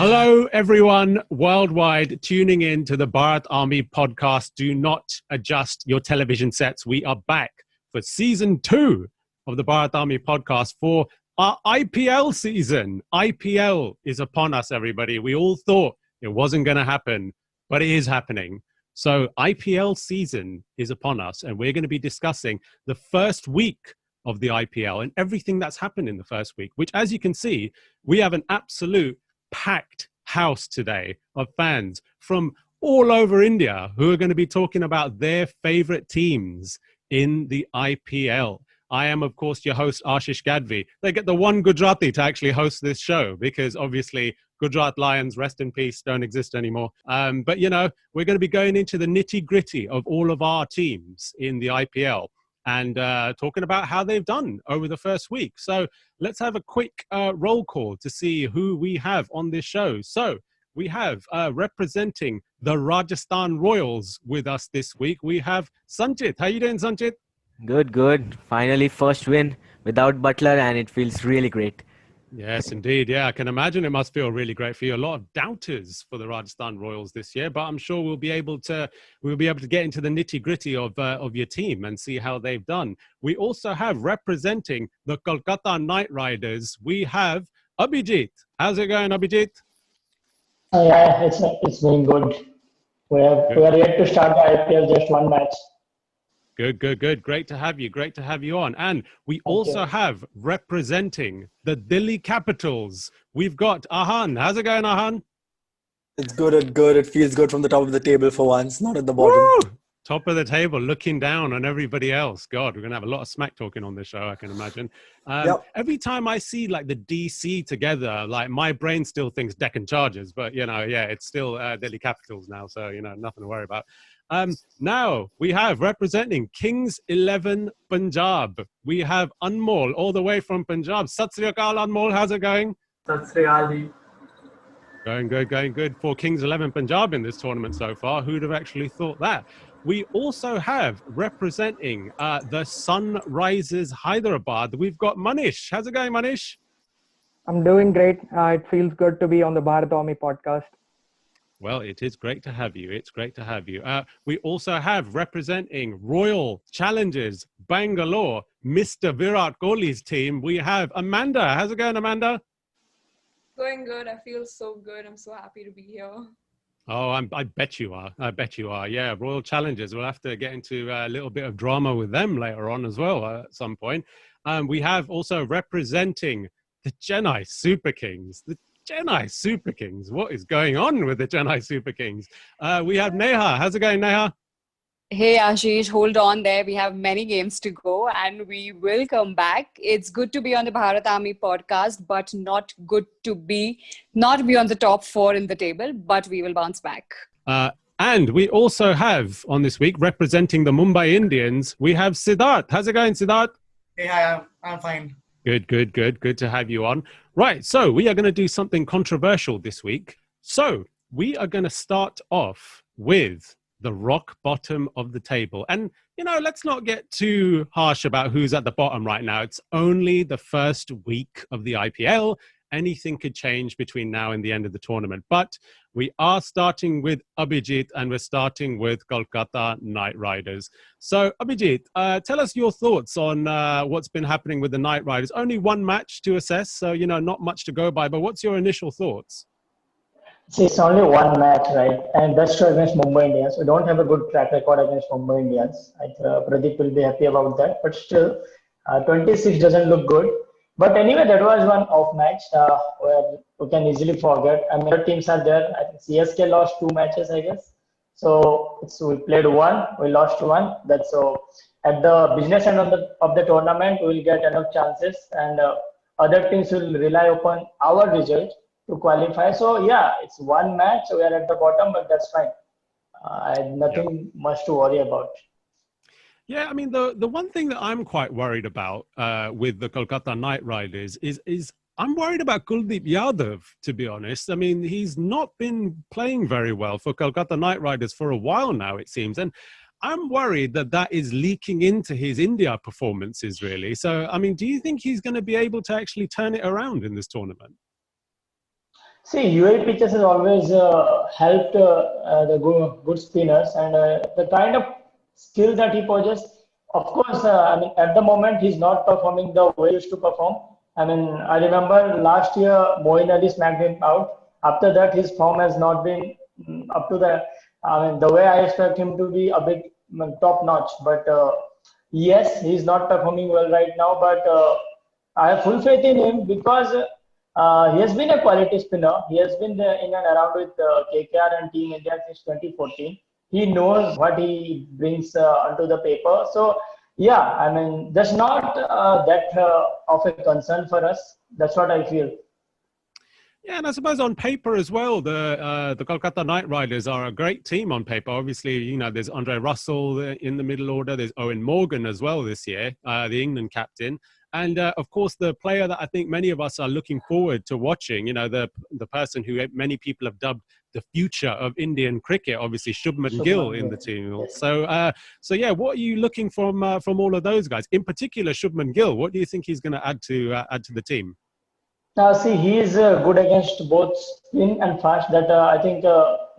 Hello, everyone worldwide tuning in to the Bharat Army podcast. Do not adjust your television sets. We are back for season 2 of the Bharat Army podcast for our IPL season. IPL is upon us, everybody. We all thought it wasn't going to happen, but it is happening. So IPL season is upon us, and we're going to be discussing the first week of the IPL and everything that's happened in the first week, which, as you can see, we have an absolute packed house today of fans from all over India who are going to be talking about their favorite teams in the IPL. I am, of course, your host, Ashish Gadvi. They get the one Gujarati to actually host this show because obviously Gujarat Lions, rest in peace, don't exist anymore. But, you know, we're going to be going into the nitty gritty of all of our teams in the IPL and talking about how they've done over the first week. So let's have a quick roll call to see who we have on this show. So we have representing the Rajasthan Royals with us this week. We have Sanjit. How you doing, Sanjit? Good. Finally, first win without Butler, and it feels really great. Yes, indeed. Yeah, I can imagine it must feel really great for you. A lot of doubters for the Rajasthan Royals this year, but I'm sure we'll be able to get into the nitty gritty of your team and see how they've done. We also have representing the Kolkata Knight Riders. We have Abhijit. How's it going, Abhijit? Yeah, it's going good. We are yet to start the IPL, just one match. Good. Great to have you. Great to have you on. And we also have representing the Delhi Capitals. We've got Ahan. How's it going, Ahan? It's good. It feels good from the top of the table for once, not at the bottom. Woo! Top of the table, looking down on everybody else. God, we're going to have a lot of smack talking on this show, I can imagine. Every time I see like the DC together, like my brain still thinks Deccan Chargers, but you know, yeah, it's still Delhi Capitals now. So, you know, nothing to worry about. Now we have representing Kings 11 Punjab. We have Anmol all the way from Punjab. Sat Sri Akal, Anmol. How's it going? Sat Sri Akal. Going good for Kings 11 Punjab in this tournament so far. Who'd have actually thought that? We also have representing the Sunrisers Hyderabad. We've got Manish. How's it going, Manish? I'm doing great. It feels good to be on the Bharat Army podcast. Well, it is great to have you. It's great to have you. We also have representing Royal Challengers Bangalore, Mr. Virat Kohli's team. We have Amanda. How's it going, Amanda? Going good. I feel so good. I'm so happy to be here. Oh, I bet you are. I bet you are. Yeah, Royal Challengers. We'll have to get into a little bit of drama with them later on as well at some point. We have also representing the Chennai Super Kings. The Chennai Super Kings. What is going on with the Chennai Super Kings? We have Neha. How's it going, Neha? Hey Ashish, hold on there. We have many games to go and we will come back. It's good to be on the Bharat Army podcast, but not good to not be on the top 4 in the table, but we will bounce back. And we also have on this week representing the Mumbai Indians, we have Siddharth. How's it going, Siddharth? Hey, hi, I'm fine. Good to have you on. Right, so we are going to do something controversial this week. So we are going to start off with the rock bottom of the table. And, you know, let's not get too harsh about who's at the bottom right now. It's only the first week of the IPL. Anything could change between now and the end of the tournament. But we are starting with Abhijit and we're starting with Kolkata Knight Riders. So, Abhijit, tell us your thoughts on what's been happening with the Knight Riders. Only one match to assess, so, you know, not much to go by. But what's your initial thoughts? See, it's only one match, right? And that's true against Mumbai Indians. We don't have a good track record against Mumbai Indians. Pradeep will be happy about that. But still, 26 doesn't look good. But anyway, that was one off match where we can easily forget. I mean, other teams are there. I think CSK lost 2 matches, I guess. So we played 1, we lost 1. That's so. At the business end of the tournament, we will get enough chances, and other teams will rely upon our result to qualify. So yeah, it's one match. We are at the bottom, but that's fine. Nothing much to worry about. Yeah, I mean, the one thing that I'm quite worried about with the Kolkata Knight Riders is I'm worried about Kuldeep Yadav, to be honest. I mean, he's not been playing very well for Kolkata Knight Riders for a while now, it seems. And I'm worried that is leaking into his India performances, really. So, I mean, do you think he's going to be able to actually turn it around in this tournament? See, UAE pitches has always helped the good spinners and the kind of skill that he possesses. Of course, I mean, at the moment, he's not performing the way he used to perform. I mean, I remember last year, Moeen Ali smacked him out. After that, his form has not been up to I mean, the way I expect him to be a bit top notch. But yes, he's not performing well right now, but I have full faith in him because he has been a quality spinner. He has been in and around with KKR and Team India since 2014. He knows what he brings onto the paper. So, yeah, I mean, that's not that of a concern for us. That's what I feel. Yeah, and I suppose on paper as well, the Kolkata Knight Riders are a great team on paper. Obviously, you know, there's Andre Russell in the middle order. There's Owen Morgan as well this year, the England captain. And of course, the player that I think many of us are looking forward to watching, you know, the person who many people have dubbed the future of Indian cricket, obviously Shubman Gill in the team. Yes. So yeah, what are you looking from all of those guys? In particular, Shubman Gill. What do you think he's going to add to the team? Now, see, he is good against both spin and fast. That I think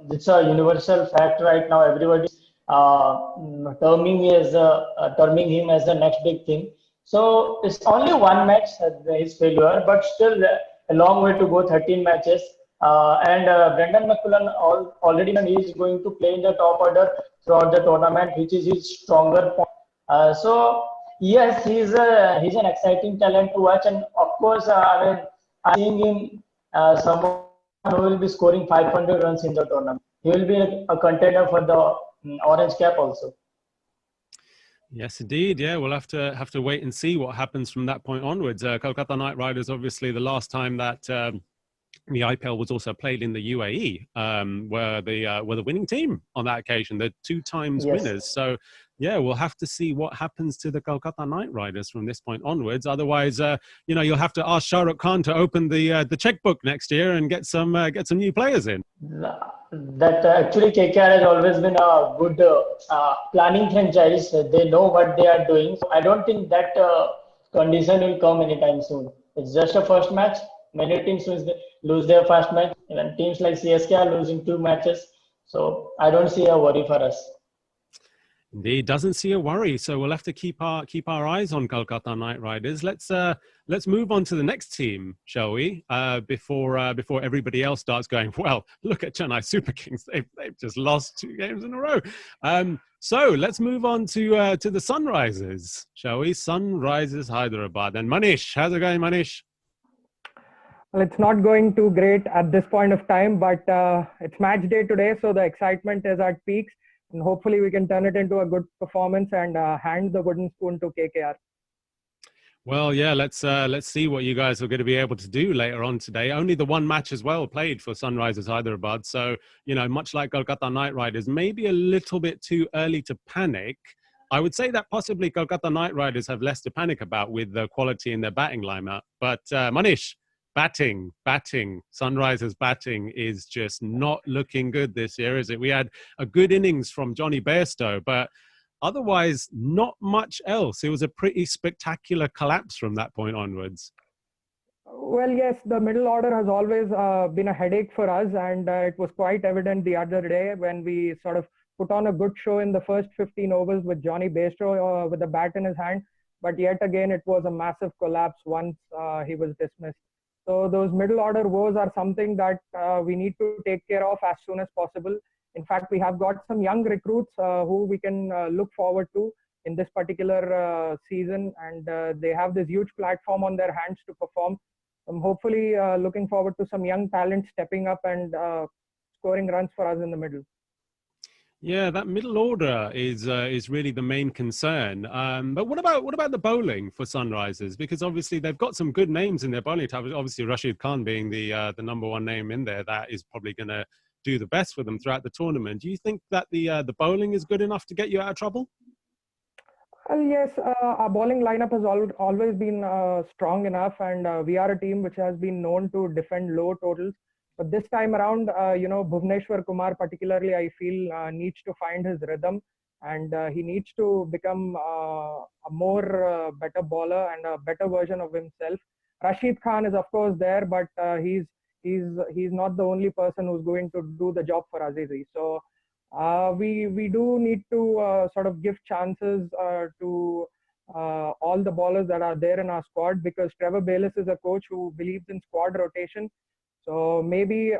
it's a universal fact right now. Everybody terming him as the next big thing. So it's only one match his failure, but still a long way to go. 13 matches, and Brendan McCullum already is going to play in the top order throughout the tournament, which is his stronger point. So yes, he's an exciting talent to watch, and of course, I mean, I'm seeing him someone who will be scoring 500 runs in the tournament. He will be a contender for the orange cap also. Yes, indeed. Yeah, we'll have to wait and see what happens from that point onwards. Kolkata Knight Riders, obviously, the last time that the IPL was also played in the UAE, were the winning team on that occasion. They're 2 times Yes. winners. So, yeah, we'll have to see what happens to the Kolkata Knight Riders from this point onwards. Otherwise, you know, you'll have to ask Shah Rukh Khan to open the checkbook next year and get some new players in. That actually KKR has always been a good planning franchise. They know what they are doing. So I don't think that condition will come anytime soon. It's just a first match. Many teams lose their first match. Even teams like CSK are losing 2 matches. So I don't see a worry for us. Indeed, doesn't see a worry. So we'll have to keep our eyes on Kolkata Knight Riders. Let's move on to the next team, shall we? Before everybody else starts going, well, look at Chennai Super Kings. They've just lost 2 games in a row. So let's move on to the Sunrisers, shall we? Sunrisers Hyderabad. And Manish, how's it going, Manish? Well, it's not going too great at this point of time, but it's match day today, so the excitement is at peaks. And hopefully we can turn it into a good performance and hand the wooden spoon to KKR. Well, yeah, let's see what you guys are going to be able to do later on today. Only the 1 match as well played for Sunrisers Hyderabad. So, you know, much like Kolkata Knight Riders, maybe a little bit too early to panic. I would say that possibly Kolkata Knight Riders have less to panic about with the quality in their batting lineup. But Manish, batting. Sunrisers batting is just not looking good this year, is it? We had a good innings from Johnny Bairstow, but otherwise not much else. It was a pretty spectacular collapse from that point onwards. Well, yes, the middle order has always been a headache for us, and it was quite evident the other day when we sort of put on a good show in the first 15 overs with Johnny Bairstow with the bat in his hand. But yet again, it was a massive collapse once he was dismissed. So those middle order woes are something that we need to take care of as soon as possible. In fact, we have got some young recruits who we can look forward to in this particular season, and they have this huge platform on their hands to perform. I'm hopefully looking forward to some young talent stepping up and scoring runs for us in the middle. Yeah, that middle order is really the main concern. But what about the bowling for Sunrisers? Because obviously they've got some good names in their bowling attack. Obviously Rashid Khan being the number 1 name in there, that is probably going to do the best for them throughout the tournament. Do you think that the bowling is good enough to get you out of trouble? Well, yes, our bowling lineup has always been strong enough, and we are a team which has been known to defend low totals. But this time around, Bhuvneshwar Kumar particularly, I feel needs to find his rhythm, and he needs to become a more better bowler and a better version of himself. Rashid Khan is of course there, but he's he's not the only person who's going to do the job for Azizi. So we do need to sort of give chances to all the bowlers that are there in our squad, because Trevor Bayliss is a coach who believes in squad rotation. So maybe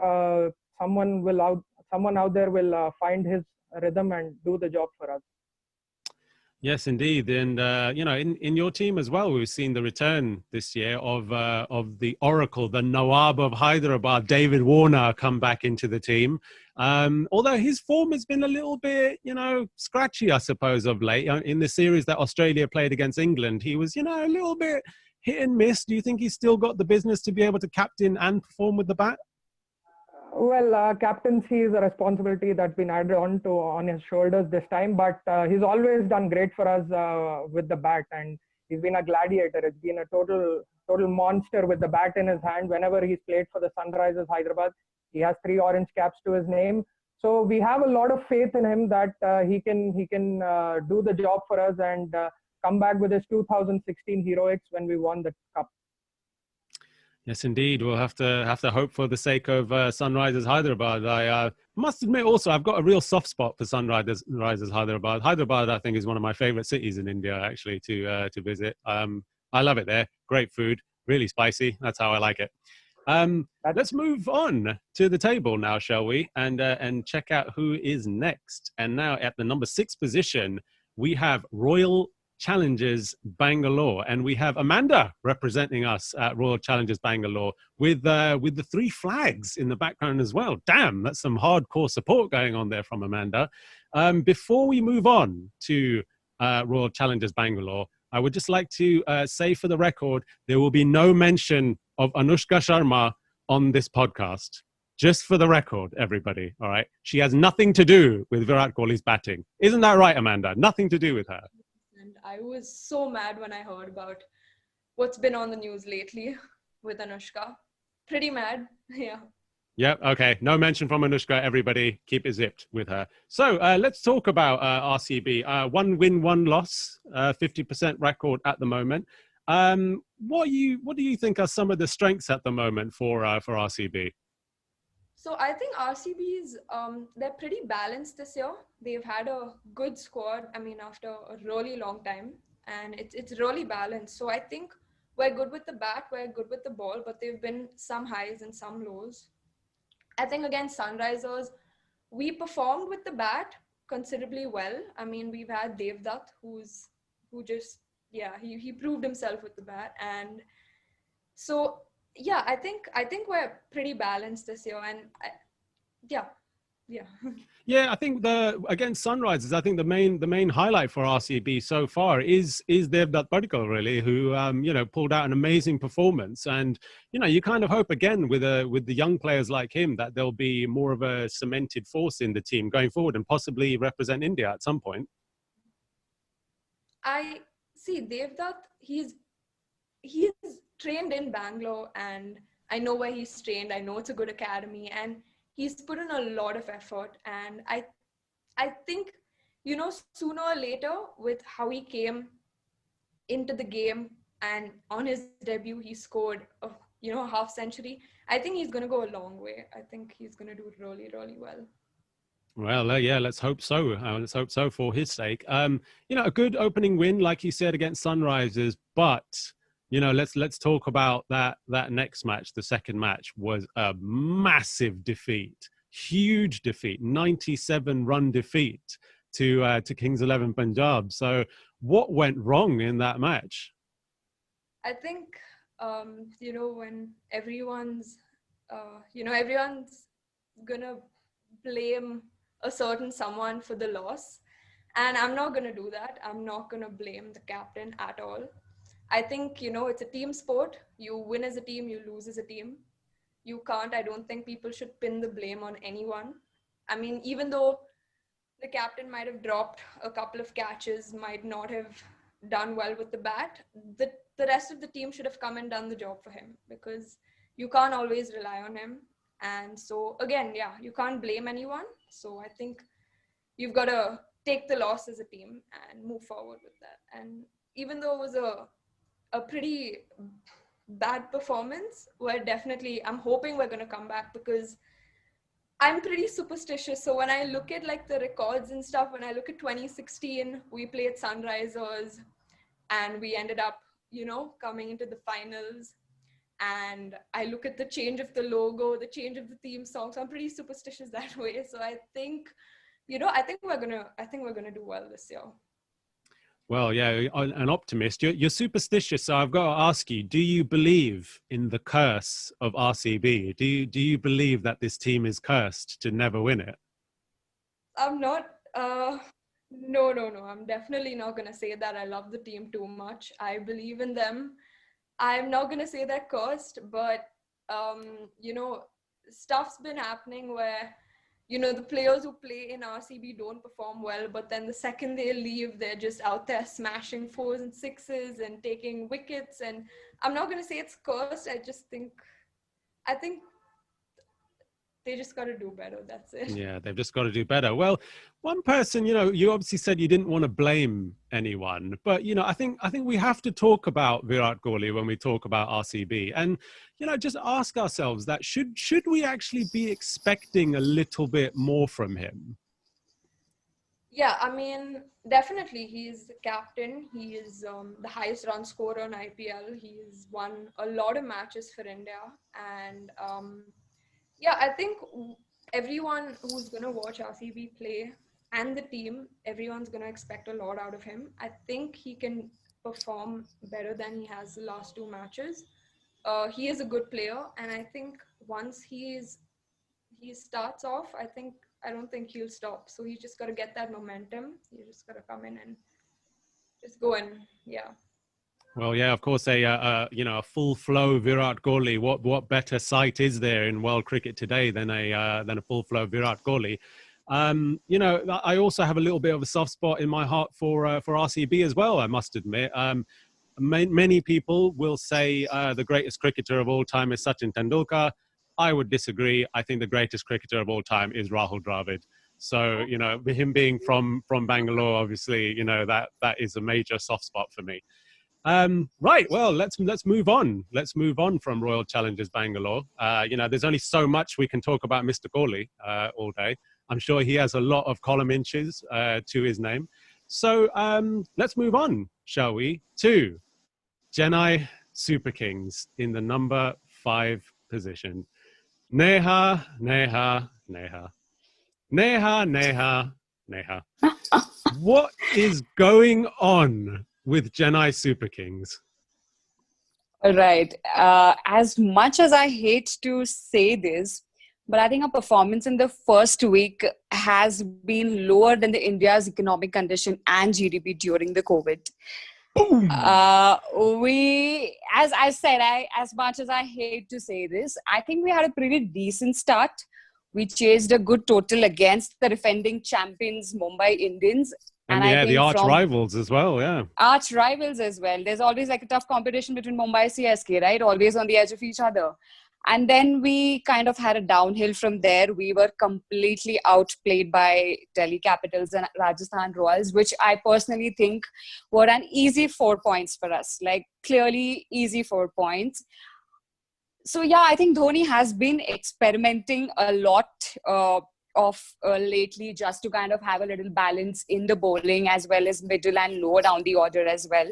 someone out there will find his rhythm and do the job for us. Yes, indeed. And, in your team as well, we've seen the return this year of the Oracle, the Nawab of Hyderabad, David Warner, come back into the team. Although his form has been a little bit, scratchy, I suppose, of late. In the series that Australia played against England, he was, a little bit hit and miss. Do you think he's still got the business to be able to captain and perform with the bat? Well, captaincy is a responsibility that's been added on his shoulders this time, but he's always done great for us with the bat, and he's been a gladiator. It's been a total monster with the bat in his hand. Whenever he's played for the Sunrisers Hyderabad, he has 3 orange caps to his name. So we have a lot of faith in him that he can do the job for us and come back with his 2016 heroics when we won the cup. Yes, indeed. We'll have to hope for the sake of Sunrisers Hyderabad. I must admit also, I've got a real soft spot for Sunrisers Hyderabad. Hyderabad, I think, is one of my favorite cities in India, actually, to visit. I love it there. Great food, really spicy. That's how I like it. Let's move on to the table now, shall we? And check out who is next. And now at the number 6 position, we have Royal Challengers Bangalore, and we have Amanda representing us at Royal Challengers Bangalore with the 3 flags in the background as well. Damn, that's some hardcore support going on there from Amanda. Before we move on to Royal Challengers Bangalore, I would just like to say for the record, there will be no mention of Anushka Sharma on this podcast. Just for the record, everybody, all right? She has nothing to do with Virat Kohli's batting. Isn't that right, Amanda? Nothing to do with her. And I was so mad when I heard about what's been on the news lately with Anushka. Pretty mad, yeah. Yep, okay. No mention from Anushka, everybody. Keep it zipped with her. So let's talk about RCB. 1 win, 1 loss, 50% record at the moment. What do you think are some of the strengths at the moment for RCB? So I think RCB's, they're pretty balanced this year. They've had a good squad, after a really long time, and it's really balanced. So I think we're good with the bat, we're good with the ball, but there've been some highs and some lows. I think against Sunrisers, we performed with the bat considerably well. We've had Devdutt, he proved himself with the bat, and so yeah, I think we're pretty balanced this year, and yeah. Yeah, I think against Sunrisers, I think the main highlight for RCB so far is Devdutt Padikkal, really, who pulled out an amazing performance, and you kind of hope again with the young players like him that there'll be more of a cemented force in the team going forward and possibly represent India at some point. I see Devdutt. He's trained in Bangalore, and I know where he's trained. I know it's a good academy, and he's put in a lot of effort. And I think, sooner or later, with how he came into the game and on his debut, he scored a half century. I think he's going to go a long way. I think he's going to do really, really well. Well, yeah, let's hope so. Let's hope so for his sake. A good opening win, like you said, against Sunrisers, but let's talk about that next match. The second match was a massive defeat, huge defeat, 97-run defeat to Kings 11 Punjab. So what went wrong in that match? I think when everyone's gonna blame a certain someone for the loss, and I'm not gonna do that. I'm not gonna blame the captain at all. I think, it's a team sport. You win as a team, you lose as a team. I don't think people should pin the blame on anyone. Even though the captain might have dropped a couple of catches, might not have done well with the bat, the rest of the team should have come and done the job for him, because you can't always rely on him. And so again, yeah, you can't blame anyone. So I think you've got to take the loss as a team and move forward with that. And even though it was a pretty bad performance, I'm hoping we're going to come back, because I'm pretty superstitious. So when I look at like the records and stuff, when I look at 2016, we played Sunrisers and we ended up, coming into the finals. And I look at the change of the logo, the change of the theme song. So I'm pretty superstitious that way. So I think, I think we're gonna do well this year. Well, yeah, an optimist. You're superstitious, so I've got to ask you: do you believe in the curse of RCB? Do you believe that this team is cursed to never win it? I'm not. No. I'm definitely not gonna say that. I love the team too much. I believe in them. I'm not gonna say they're cursed, but stuff's been happening where the players who play in RCB don't perform well, but then the second they leave, they're just out there smashing 4s and 6s and taking wickets. And I'm not gonna say it's cursed. I think they just got to do better. That's it. Yeah, they've just got to do better. Well, one person, you obviously said you didn't want to blame anyone, but I think we have to talk about Virat Kohli when we talk about RCB, and just ask ourselves that should we actually be expecting a little bit more from him? Yeah, I mean, definitely he's the captain. He is the highest run scorer on IPL. He's won a lot of matches for India, and yeah, I think everyone who's going to watch RCB play and the team, everyone's going to expect a lot out of him. I think he can perform better than he has the last 2 matches. He is a good player, and I think once he starts off, I don't think he'll stop. So he's just got to get that momentum. He just got to come in and just go in. Yeah. Well, yeah, of course, a full flow Virat Kohli. What better sight is there in world cricket today than a full flow Virat Kohli? I also have a little bit of a soft spot in my heart for RCB as well, I must admit. Many people will say the greatest cricketer of all time is Sachin Tendulkar. I would disagree. I think the greatest cricketer of all time is Rahul Dravid. So, him being from Bangalore, obviously, that is a major soft spot for me. Right. Well, let's move on. Let's move on from Royal Challengers Bangalore. There's only so much we can talk about Mr. Kohli all day. I'm sure he has a lot of column inches to his name. So let's move on, shall we, to Chennai Super Kings in the number 5 position. Neha. What is going on with Chennai Super Kings? All right. As much as I hate to say this, but I think our performance in the first week has been lower than the India's economic condition and GDP during the COVID. Boom! As I said, as much as I hate to say this, I think we had a pretty decent start. We chased a good total against the defending champions Mumbai Indians. And yeah, the arch rivals as well, yeah. Arch rivals as well. There's always like a tough competition between Mumbai and CSK, right? Always on the edge of each other. And then we kind of had a downhill from there. We were completely outplayed by Delhi Capitals and Rajasthan Royals, which I personally think were an easy 4 points for us. Like clearly easy 4 points. So yeah, I think Dhoni has been experimenting a lot lately just to kind of have a little balance in the bowling as well as middle and lower down the order as well.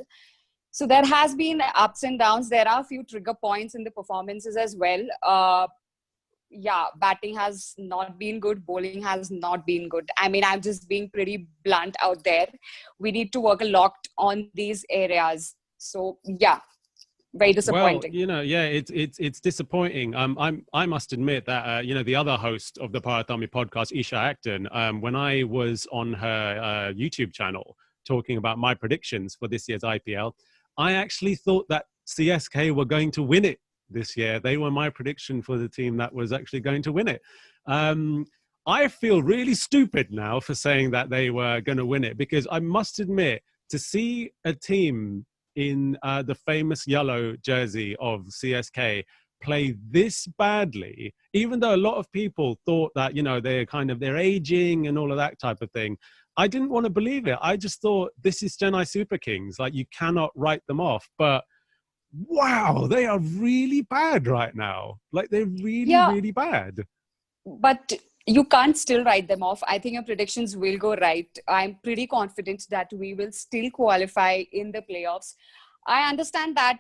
So there has been ups and downs. There are a few trigger points in the performances as well. Batting has not been good. Bowling has not been good. I mean, I'm just being pretty blunt out there. We need to work a lot on these areas. So yeah, very disappointing. Well, it's disappointing. I must admit that the other host of the Bharat Army podcast, Isha Acton, when I was on her YouTube channel talking about my predictions for this year's IPL, I actually thought that CSK were going to win it this year. They were my prediction for the team that was actually going to win it. I feel really stupid now for saying that they were going to win it, because I must admit, to see a team in the famous yellow jersey of CSK play this badly, even though a lot of people thought that, they're aging and all of that type of thing, I didn't want to believe it. I just thought, this is Chennai Super Kings. Like, you cannot write them off. But wow, they are really bad right now. Like they're really, Yeah, really bad. but you can't still write them off. I think your predictions will go right. I'm pretty confident that we will still qualify in the playoffs. I understand that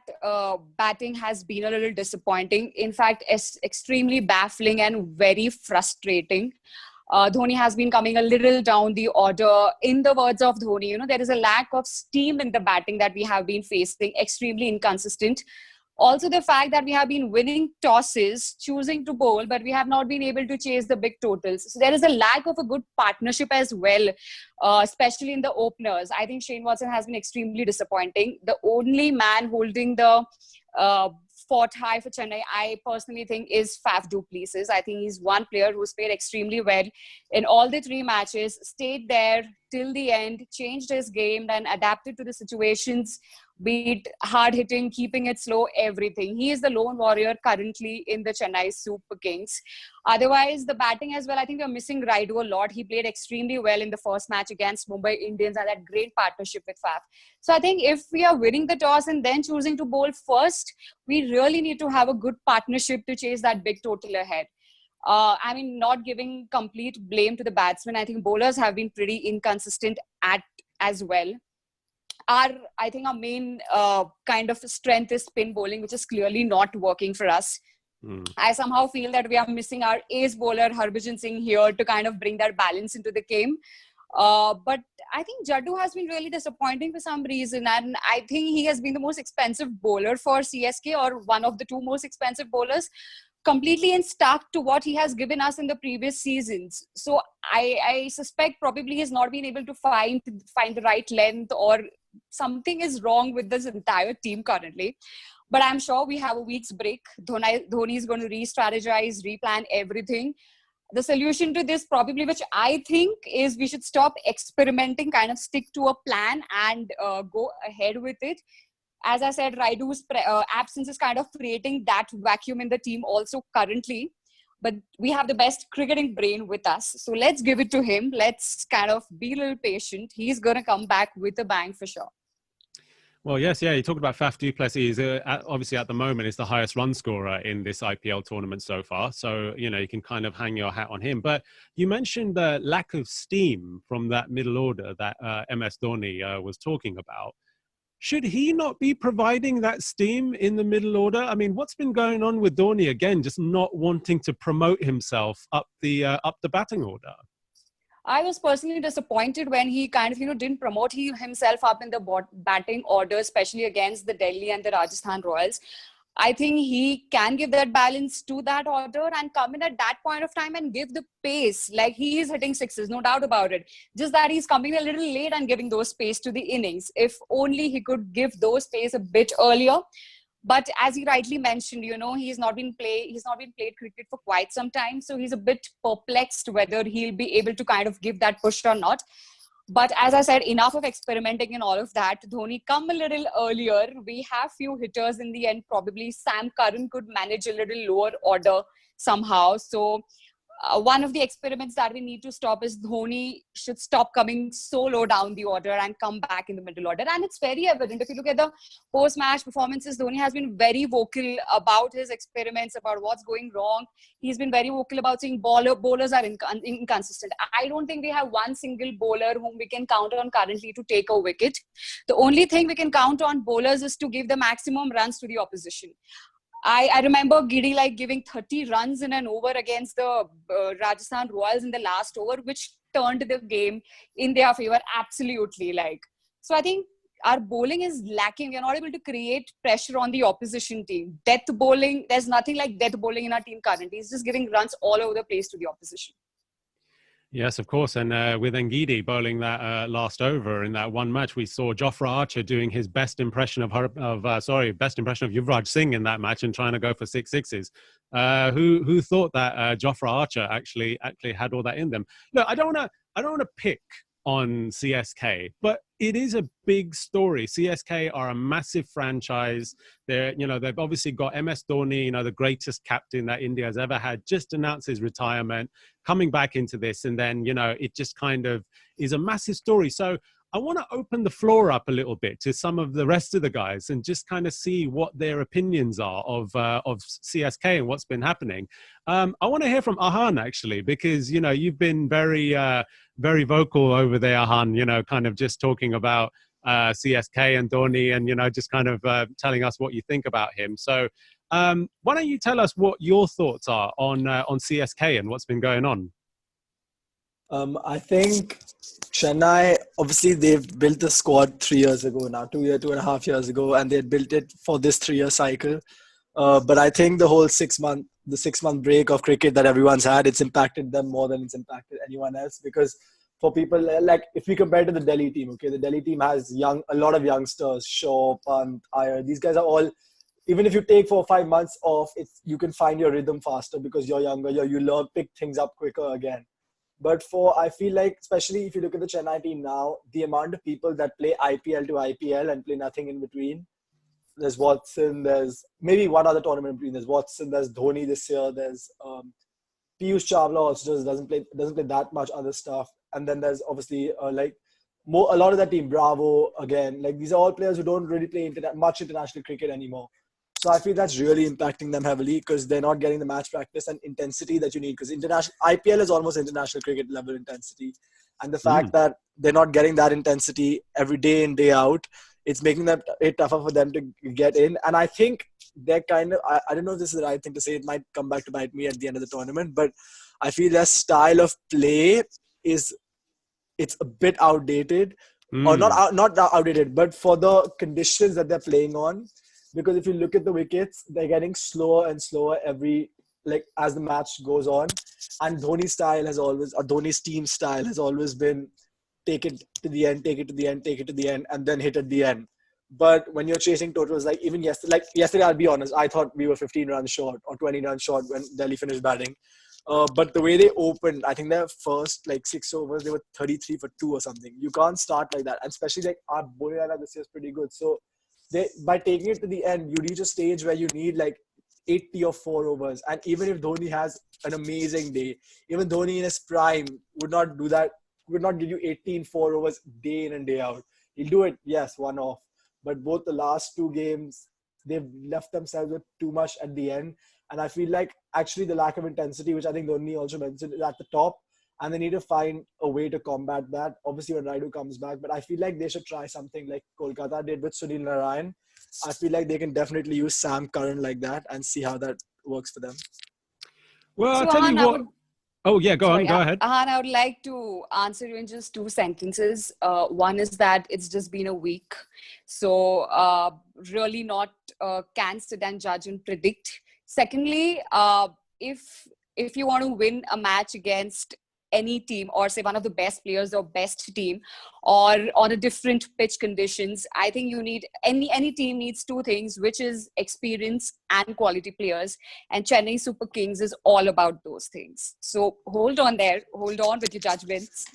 batting has been a little disappointing. In fact, it's extremely baffling and very frustrating. Dhoni has been coming a little down the order. In the words of Dhoni, there is a lack of steam in the batting that we have been facing, extremely inconsistent. Also, the fact that we have been winning tosses, choosing to bowl, but we have not been able to chase the big totals. So there is a lack of a good partnership as well, especially in the openers. I think Shane Watson has been extremely disappointing. The only man holding the uh, fort high for Chennai, I personally think, is Faf du Plessis. I think he's one player who's played extremely well in all the three matches, stayed there till the end, changed his game and adapted to the situations, be it hard hitting, keeping it slow, everything. He is the lone warrior currently in the Chennai Super Kings. Otherwise, the batting as well, I think we're missing Raidu a lot. He played extremely well in the first match against Mumbai Indians and had great partnership with Faf. So I think if we are winning the toss and then choosing to bowl first, we really need to have a good partnership to chase that big total ahead. I mean, not giving complete blame to the batsmen. I think bowlers have been pretty inconsistent at as well. I think our main kind of strength is spin bowling, which is clearly not working for us. I somehow feel that we are missing our ace bowler Harbhajan Singh here to kind of bring that balance into the game. But I think Jaddu has been really disappointing for some reason, and I think he has been the most expensive bowler for CSK, or one of the two most expensive bowlers, completely in stark to what he has given us in the previous seasons. So I suspect probably he's not been able to find the right length, or something is wrong with this entire team currently. But I'm sure we have a week's break. Dhoni is going to re-strategize, replan everything. The solution to this probably, which I think, is we should stop experimenting, kind of stick to a plan and go ahead with it. As I said, Raidu's absence is kind of creating that vacuum in the team also currently. But we have the best cricketing brain with us. So let's give it to him. Let's kind of be a little patient. He's going to come back with a bang for sure. Well, yes, yeah. You talked about Faf du Plessis. Obviously, at the moment, is the highest run scorer in this IPL tournament so far. So, you can kind of hang your hat on him. But you mentioned the lack of steam from that middle order that MS Dhoni was talking about. Should he not be providing that steam in the middle order? I mean, what's been going on with Dhoni again? Just not wanting to promote himself up the batting order. I was personally disappointed when he kind of, didn't promote himself up in the batting order, especially against the Delhi and the Rajasthan Royals. I think he can give that balance to that order and come in at that point of time and give the pace. Like, he is hitting sixes, no doubt about it. Just that he's coming a little late and giving those pace to the innings. If only he could give those pace a bit earlier. But as he rightly mentioned, he's not been played cricket for quite some time. So he's a bit perplexed whether he'll be able to kind of give that push or not. But as I said, enough of experimenting and all of that. Dhoni, come a little earlier. We have few hitters in the end. Probably Sam Curran could manage a little lower order somehow. So one of the experiments that we need to stop is Dhoni should stop coming so low down the order and come back in the middle order. And it's very evident. If you look at the post-match performances, Dhoni has been very vocal about his experiments, about what's going wrong. He's been very vocal about saying bowlers are inconsistent. I don't think we have one single bowler whom we can count on currently to take a wicket. The only thing we can count on bowlers is to give the maximum runs to the opposition. I remember Giddy giving 30 runs in an over against the Rajasthan Royals in the last over, which turned the game in their favor absolutely. So I think our bowling is lacking. We are not able to create pressure on the opposition team. Death bowling, there's nothing like death bowling in our team currently. It's just giving runs all over the place to the opposition. Yes, of course. And with Ngidi bowling that last over in that one match, we saw Jofra Archer doing his best impression of Yuvraj Singh in that match and trying to go for six sixes. Who thought that Jofra Archer actually had all that in them? Look, I don't want to pick on CSK, but it is a big story. CSK are a massive franchise. They've obviously got MS Dhoni, the greatest captain that India has ever had, just announced his retirement, coming back into this, and then it just kind of is a massive story. So I want to open the floor up a little bit to some of the rest of the guys and just kind of see what their opinions are of CSK and what's been happening. I want to hear from Ahan, actually, because, you've been very, very vocal over there, Ahan, kind of just talking about CSK and Dhoni and, just kind of telling us what you think about him. So why don't you tell us what your thoughts are on CSK and what's been going on? I think Chennai, obviously they've built the squad 3 years ago now, 2.5 years ago, and they had built it for this 3-year cycle. But I think the whole 6-month break of cricket that everyone's had, it's impacted them more than it's impacted anyone else. Because for people, like if we compare to the Delhi team, okay, the Delhi team has a lot of youngsters, Shaw, Pant, Iyer. These guys are all, even if you take 4 or 5 months off, you can find your rhythm faster because you're younger, you learn, pick things up quicker again. But I feel like, especially if you look at the Chennai team now, the amount of people that play IPL to IPL and play nothing in between. There's Watson, there's maybe one other tournament in between. There's Watson, there's Dhoni this year, there's Piyush Chawla also just doesn't play that much other stuff. And then there's obviously a lot of that team, Bravo, again. Like these are all players who don't really play much international cricket anymore. So I feel that's really impacting them heavily because they're not getting the match practice and intensity that you need. Because IPL is almost international cricket level intensity. And the fact that they're not getting that intensity every day in, day out, it's making it tougher for them to get in. And I think they're kind of, I don't know if this is the right thing to say. It might come back to bite me at the end of the tournament. But I feel their style of play it's a bit outdated. Or not outdated, but for the conditions that they're playing on. Because if you look at the wickets, they're getting slower and slower as the match goes on. And Dhoni's team style has always been take it to the end, take it to the end, take it to the end, and then hit at the end. But when you're chasing totals, like even yesterday, I'll be honest, I thought we were 15 runs short or 20 runs short when Delhi finished batting. But the way they opened, I think their first 6 overs, they were 33 for 2 or something. You can't start like that. And especially our bowling lineup this year is pretty good. So by taking it to the end, you reach a stage where you need 80 or 4 overs. And even if Dhoni has an amazing day, even Dhoni in his prime would not do that, would not give you 18 4 overs day in and day out. He'll do it, yes, one off. But both the last 2 games, they've left themselves with too much at the end. And I feel like actually the lack of intensity, which I think Dhoni also mentioned, is at the top. And they need to find a way to combat that. Obviously, when Raidu comes back. But I feel like they should try something like Kolkata did with Sunil Narayan. I feel like they can definitely use Sam Curran like that and see how that works for them. Well, So, I'll tell you what. Oh, yeah, go on. Go ahead. Ahan, I would like to answer you in just 2 sentences. One is that it's just been a week. So really not can sit and judge and predict. Secondly, if you want to win a match against any team or say one of the best players or best team or on a different pitch conditions, I think you need any team needs 2 things, which is experience and quality players, and Chennai Super Kings is all about those things. So hold on with your judgments.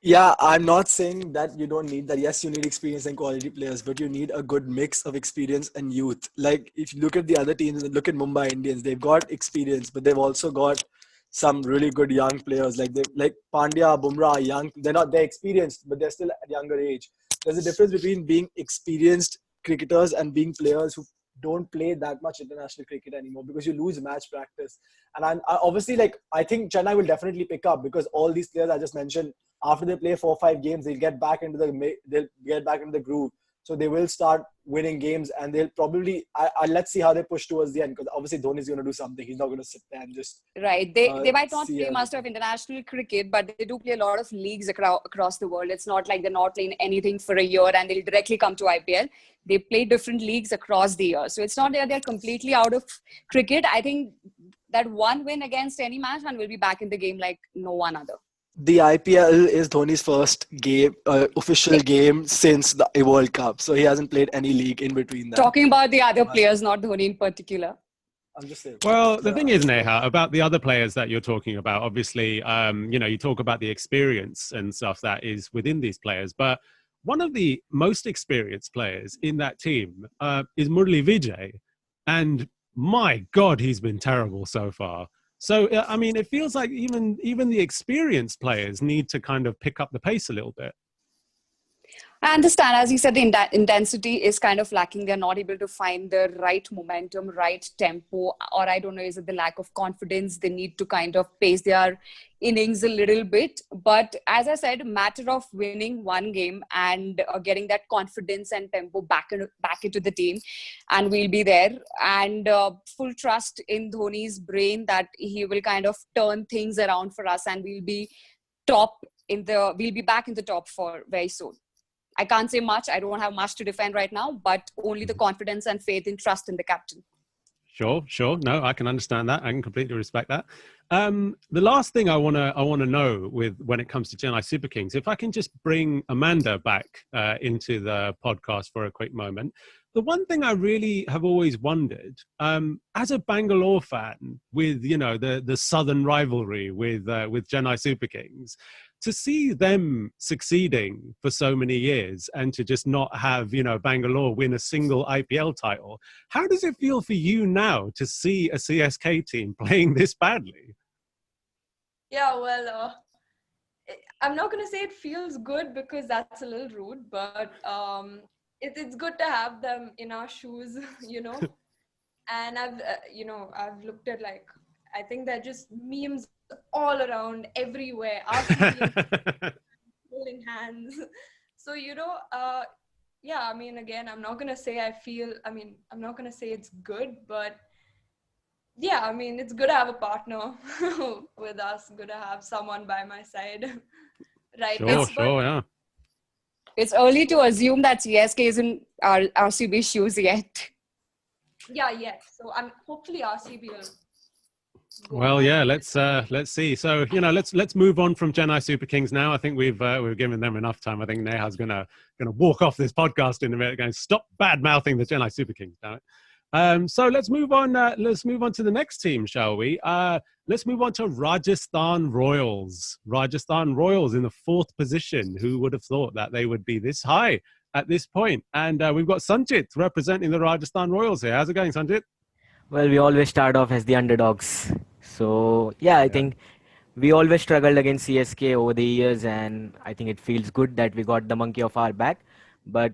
Yeah, I'm not saying that you don't need that. Yes, you need experience and quality players, but you need a good mix of experience and youth. Like if you look at the other teams, look at Mumbai Indians, they've got experience, but they've also got some really good young players like Pandya, Bumrah, young. They're experienced, but they're still at younger age. There's a difference between being experienced cricketers and being players who don't play that much international cricket anymore because you lose match practice. And I think Chennai will definitely pick up because all these players I just mentioned, after they play 4 or 5 games, they'll get back into the groove. So they will start winning games, and they'll probably. Let's see how they push towards the end, because obviously Dhoni's going to do something. He's not going to sit there and just. Right. They might not play much of international cricket, but they do play a lot of leagues across the world. It's not like they're not playing anything for a year and they'll directly come to IPL. They play different leagues across the year. So it's not that they're completely out of cricket. I think that one win against any match and will be back in the game like no one other. The IPL is Dhoni's first game, official game since the World Cup. So he hasn't played any league in between that. Talking about the other players, not Dhoni in particular. I'm just saying. Well, the thing is, Neha, about the other players that you're talking about, obviously, you talk about the experience and stuff that is within these players. But one of the most experienced players in that team is Murali Vijay. And my God, he's been terrible so far. So, I mean, it feels like even the experienced players need to kind of pick up the pace a little bit. I understand. As you said, the intensity is kind of lacking. They're not able to find the right momentum, right tempo, or I don't know, is it the lack of confidence? They need to kind of pace their innings a little bit. But as I said, matter of winning one game and getting that confidence and tempo back into the team, and we'll be there. And full trust in Dhoni's brain that he will kind of turn things around for us, and we'll be back in the top four very soon. I can't say much. I don't have much to defend right now, but only the confidence and faith and trust in the captain. Sure. No, I can understand that. I can completely respect that. The last thing I wanna know with when it comes to Chennai Super Kings, if I can just bring Amanda back into the podcast for a quick moment. The one thing I really have always wondered, as a Bangalore fan, with the southern rivalry with Chennai Super Kings, to see them succeeding for so many years and to just not have Bangalore win a single IPL title, how does it feel for you now to see a CSK team playing this badly? Yeah, well, I'm not going to say it feels good because that's a little rude, but it's good to have them in our shoes, And I've looked at I think they're just memes all around everywhere. RCB holding hands. So, yeah, I mean, again, I'm not going to say I'm not going to say it's good, but yeah, I mean, it's good to have a partner with us, good to have someone by my side. Right. Sure, yeah. It's early to assume that CSK is in our RCB shoes yet. Yeah, so I'm hopefully RCB will go Well, on. yeah, let's see. So let's move on from Chennai Super Kings now. I think we've given them enough time. I think Neha's gonna walk off this podcast in a minute, going stop bad mouthing the Chennai Super Kings. Damn it. So let's move on. Let's move on to the next team, shall we? Let's move on to Rajasthan Royals. Rajasthan Royals in the 4th position. Who would have thought that they would be this high at this point? And we've got Sanjit representing the Rajasthan Royals here. How's it going, Sanjit? Well, we always start off as the underdogs. So, yeah, I think we always struggled against CSK over the years, and I think it feels good that we got the monkey off our back. But,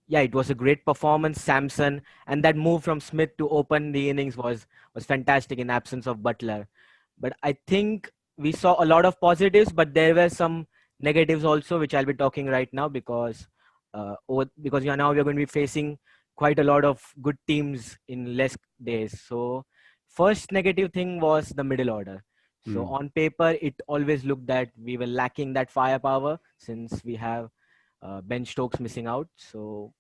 yeah, it was a great performance, Samson, and that move from Smith to open the innings was fantastic in absence of Butler. But I think we saw a lot of positives, but there were some negatives also, which I'll be talking right now because now we're going to be facing quite a lot of good teams in less days. So first negative thing was the middle order. So on paper, it always looked that we were lacking that firepower since we have Ben Stokes missing out. So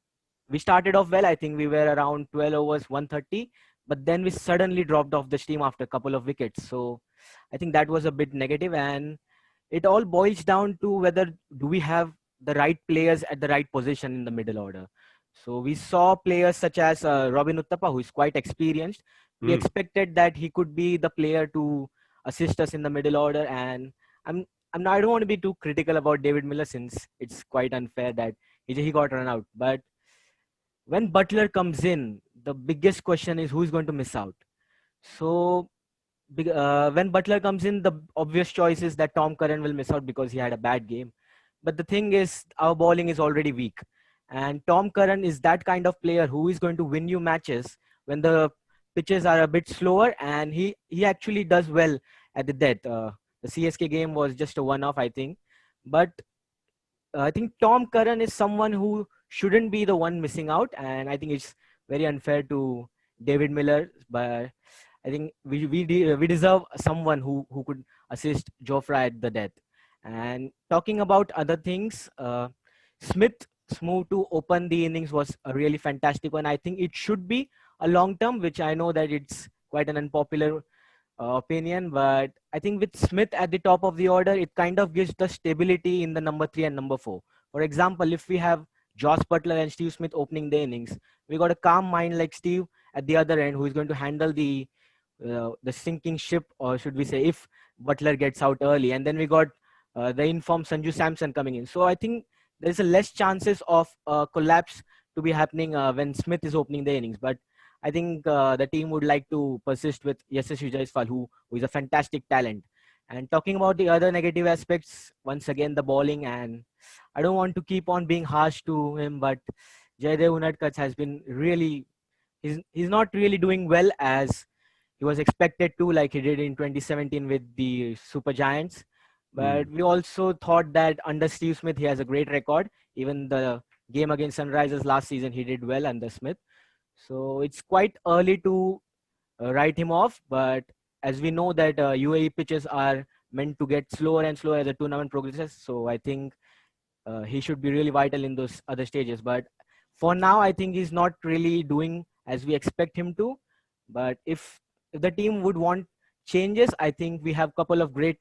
we started off well. I think we were around 12 overs, 130, but then we suddenly dropped off the steam after a couple of wickets. So I think that was a bit negative, and it all boils down to whether do we have the right players at the right position in the middle order. So we saw players such as Robin Uttapa, who is quite experienced. We expected that he could be the player to assist us in the middle order. And I don't want to be too critical about David Miller since it's quite unfair that he got run out. But when Butler comes in, the biggest question is who's going to miss out. So when Butler comes in, the obvious choice is that Tom Curran will miss out because he had a bad game. But the thing is, our bowling is already weak. And Tom Curran is that kind of player who is going to win you matches when the pitches are a bit slower, and he actually does well at the death. The CSK game was just a one-off, I think. But I think Tom Curran is someone who shouldn't be the one missing out, and I think it's very unfair to David Miller. But I think we deserve someone who could assist Jofra at the death. And talking about other things, Smith's move to open the innings was a really fantastic one. I think it should be a long term, which I know that it's quite an unpopular opinion, but I think with Smith at the top of the order, it kind of gives the stability in the number 3 and number 4. For example, if we have Josh Butler and Steve Smith opening the innings, we got a calm mind like Steve at the other end who is going to handle the sinking ship, or should we say, if Butler gets out early. And then we got the informed Sanju Samson coming in. So I think there's a less chances of collapse to be happening when Smith is opening the innings. But I think the team would like to persist with Yashasvi Jaiswal, who is a fantastic talent. And talking about the other negative aspects, once again the bowling, and I don't want to keep on being harsh to him, but Jaydev Unadkat has been really he's not really doing well as he was expected to, like he did in 2017 with the Super Giants. But we also thought that under Steve Smith he has a great record. Even the game against Sunrisers last season he did well under Smith. So it's quite early to write him off. But as we know that UAE pitches are meant to get slower and slower as the tournament progresses. So I think he should be really vital in those other stages. But for now, I think he's not really doing as we expect him to. But if the team would want changes, I think we have a couple of great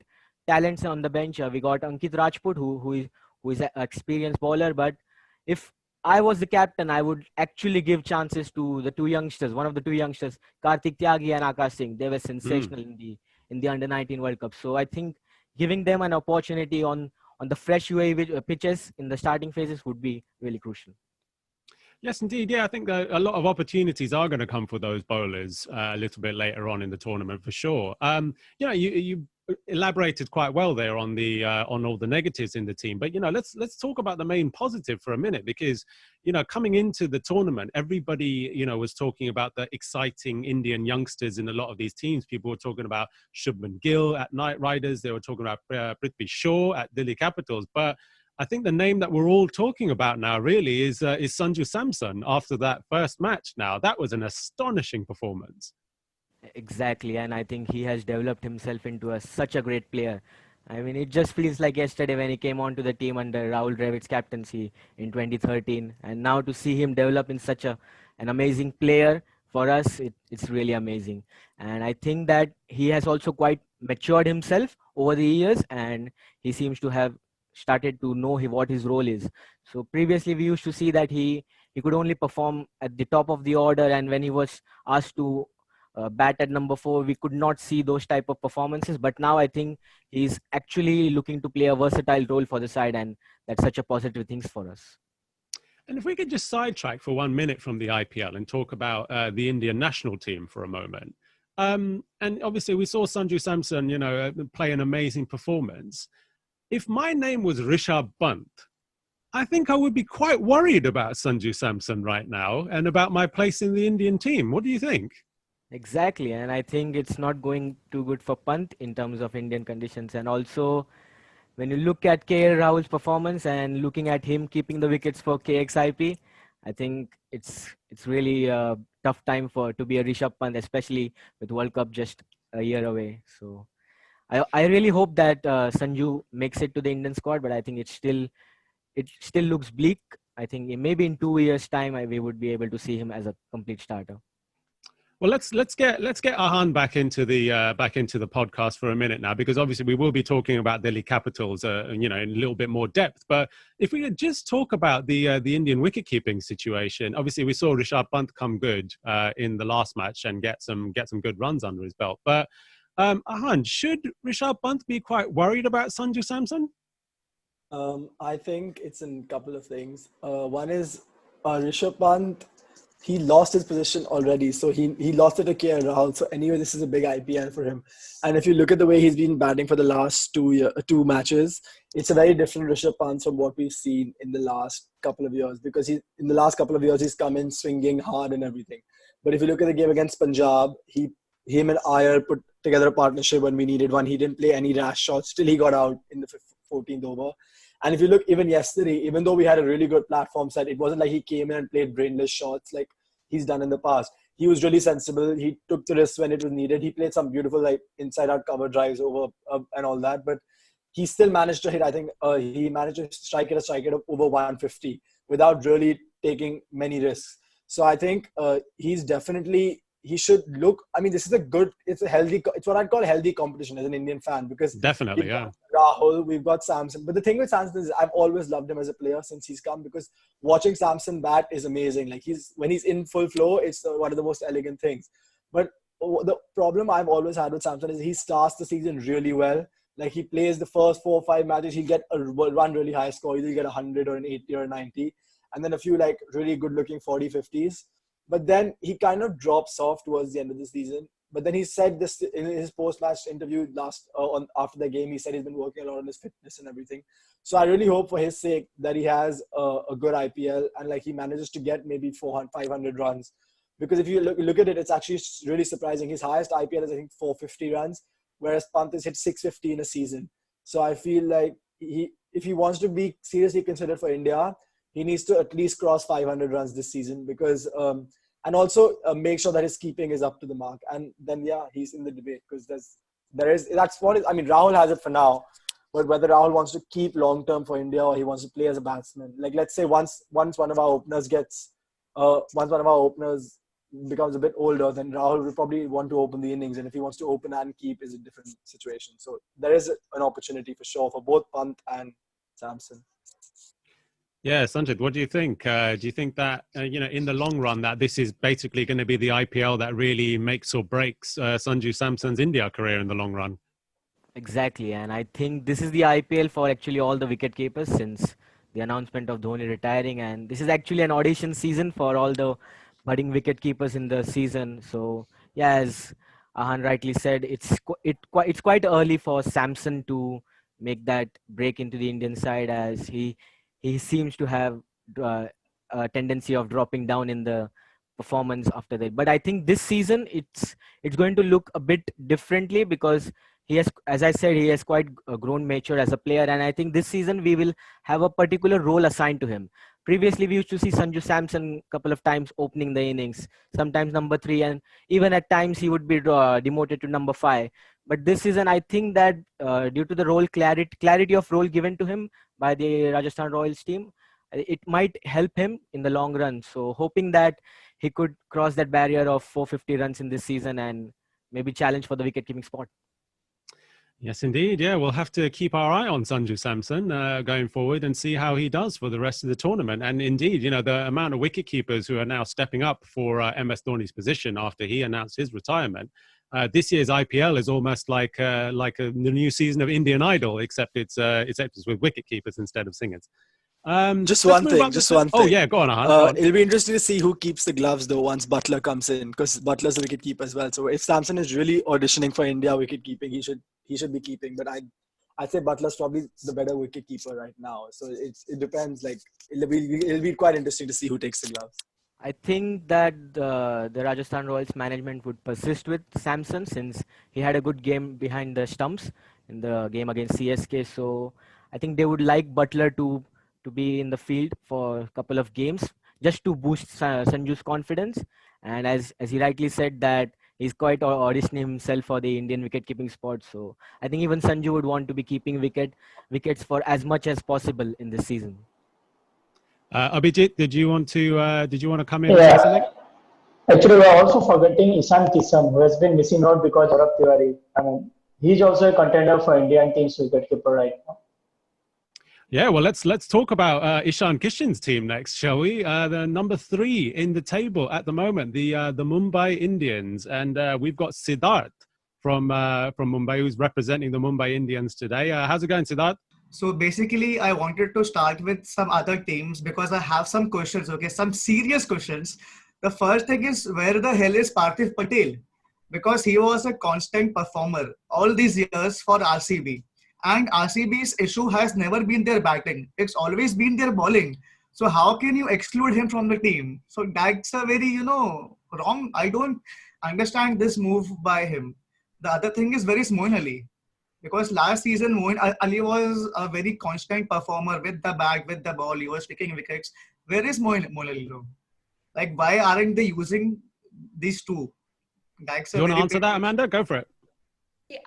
talents on the bench. We got Ankit Rajput, who is an experienced bowler. But if I was the captain, I would actually give chances to the two youngsters. One of the two youngsters, Karthik Tyagi and Akash Singh. They were sensational in the Under-19 World Cup. So I think giving them an opportunity on the fresh UAE pitches in the starting phases would be really crucial. Yes, indeed. Yeah, I think a lot of opportunities are going to come for those bowlers a little bit later on in the tournament for sure. You elaborated quite well there on the on all the negatives in the team, but let's talk about the main positive for a minute, because coming into the tournament, everybody was talking about the exciting Indian youngsters in a lot of these teams. People were talking about Shubman Gill at Knight Riders. They were talking about Prithvi Shaw at Delhi Capitals, but I think the name that we're all talking about now really is Sanji Samson after that first match. Now, that was an astonishing performance. Exactly, and I think he has developed himself into such a great player. I mean, it just feels like yesterday when he came onto the team under Rahul Dravid's captaincy in 2013, and now to see him develop in such an amazing player for us, it's really amazing. And I think that he has also quite matured himself over the years, and he seems to have started to know what his role is. So previously we used to see that he could only perform at the top of the order, and when he was asked to bat at number 4, we could not see those type of performances. But now I think he's actually looking to play a versatile role for the side, and that's such a positive thing for us. And if we could just sidetrack for 1 minute from the IPL and talk about the Indian national team for a moment. And obviously we saw Sanju Samson, play an amazing performance. If my name was Rishabh Pant, I think I would be quite worried about Sanju Samson right now and about my place in the Indian team. What do you think? Exactly, and I think it's not going too good for Pant in terms of Indian conditions. And also, when you look at KL Rahul's performance and looking at him keeping the wickets for KXIP, I think it's really a tough time to be a Rishabh Pant, especially with World Cup just a year away. So I really hope that Sanju makes it to the Indian squad, but I think it still looks bleak. I think maybe in 2 years' time we would be able to see him as a complete starter. Well, let's get Ahan back into the podcast for a minute now, because obviously we will be talking about Delhi Capitals, in a little bit more depth. But if we could just talk about the Indian wicket-keeping situation. Obviously, we saw Rishabh Pant come good in the last match and get some good runs under his belt. But Ahan, should Rishabh Pant be quite worried about Sanju Samson? I think it's in a couple of things. One is Rishabh Pant. He lost his position already, so he lost it to KL Rahul. So anyway, this is a big IPL for him. And if you look at the way he's been batting for the last two matches, it's a very different Rishabh Pant from what we've seen in the last couple of years. Because in the last couple of years he's come in swinging hard and everything. But if you look at the game against Punjab, him and Iyer put together a partnership when we needed one. He didn't play any rash shots. Still, he got out in the 14th over. And if you look even yesterday, even though we had a really good platform set, it wasn't like he came in and played brainless shots like he's done in the past. He was really sensible. He took the risks when it was needed. He played some beautiful inside-out cover drives over and all that. But he still managed to hit, I think he managed to strike a strike rate of over 150 without really taking many risks. So I think he should look, I mean, this is it's what I'd call a healthy competition as an Indian fan, because Definitely, yeah. Rahul, we've got Samson. But the thing with Samson is I've always loved him as a player since he's come, because watching Samson bat is amazing. Like when he's in full flow, it's one of the most elegant things. But the problem I've always had with Samson is he starts the season really well. Like he plays the first 4 or 5 matches, he'll get a run really high score. Either you get 100 or an 80 or a 90. And then a few really good looking 40, 50s. But then he kind of drops off towards the end of the season. But then he said this in his post-match interview after the game. He said he's been working a lot on his fitness and everything. So I really hope for his sake that he has a good IPL and like he manages to get maybe 400, 500 runs. Because if you look at it, it's actually really surprising. His highest IPL is I think 450 runs, whereas Pant has hit 650 in a season. So I feel like if he wants to be seriously considered for India, he needs to at least cross 500 runs this season because and also make sure that his keeping is up to the mark. And then he's in the debate because that's what I mean. Rahul has it for now, but whether Rahul wants to keep long term for India or he wants to play as a batsman, like let's say once one of our openers becomes a bit older, then Rahul will probably want to open the innings, and if he wants to open and keep, is a different situation. So there is an opportunity for sure for both Pant and Samson. Yeah, Sanjay, what do you think? Do you think that, in the long run, that this is basically going to be the IPL that really makes or breaks Sanji Samson's India career in the long run? Exactly, and I think this is the IPL for actually all the wicket keepers since the announcement of Dhoni retiring, and this is actually an audition season for all the budding wicket keepers in the season. So yeah, as Ahan rightly said, it's quite early for Samson to make that break into the Indian side, as he seems to have uh, a tendency of dropping down in the performance after that. But I think this season it's going to look a bit differently because he has, as I said, he has quite grown mature as a player, and I think this season we will have a particular role assigned to him. Previously, we used to see Sanju Samson a couple of times opening the innings, sometimes number 3, and even at times he would be demoted to number 5. But this season, I think that due to the role clarity of role given to him by the Rajasthan Royals team, it might help him in the long run. So hoping that he could cross that barrier of 450 runs in this season and maybe challenge for the wicket-keeping spot. Yes, indeed. Yeah, we'll have to keep our eye on Sanju Samson going forward and see how he does for the rest of the tournament. And indeed, the amount of wicket keepers who are now stepping up for MS Dhoni's position after he announced his retirement. This year's IPL is almost like the new season of Indian Idol, except it's with wicket keepers instead of singers. Just one thing. Oh yeah, go on, Ahan. It'll be interesting to see who keeps the gloves though once Butler comes in, because Butler's a wicket keeper as well. So if Samson is really auditioning for India wicket keeping, he should be keeping. But I'd say Butler's probably the better wicket keeper right now. So it depends. Like it'll be quite interesting to see who takes the gloves. I think that the Rajasthan Royals management would persist with Samson since he had a good game behind the stumps in the game against CSK. So I think they would like Butler to be in the field for a couple of games just to boost Sanju's confidence. And as he rightly said that he's quite auditioning himself for the Indian wicket-keeping spot. So I think even Sanju would want to be keeping wickets for as much as possible in this season. Abhijit, did you want to come in? Yeah. And say something? Actually, we're also forgetting Ishan Kishan, who has been missing out because of Tiwari. I mean, he's also a contender for Indian team's wicketkeeper right now. Yeah, well, let's talk about Ishan Kishan's team next, shall we? The number 3 in the table at the moment, the Mumbai Indians, and we've got Siddharth from Mumbai, who's representing the Mumbai Indians today. How's it going, Siddharth? So basically, I wanted to start with some other teams because I have some questions, okay? Some serious questions. The first thing is, where the hell is Parthiv Patel? Because he was a constant performer all these years for RCB. And RCB's issue has never been their batting. It's always been their bowling. So how can you exclude him from the team? So that's a very, wrong. I don't understand this move by him. The other thing is, where is Moeen Ali? Because last season, Moeen Ali was a very constant performer with the bat, with the ball. He was taking wickets. Where is Moeen Ali? Like, why aren't they using these two? That's You want to answer that, Amanda? Go for it.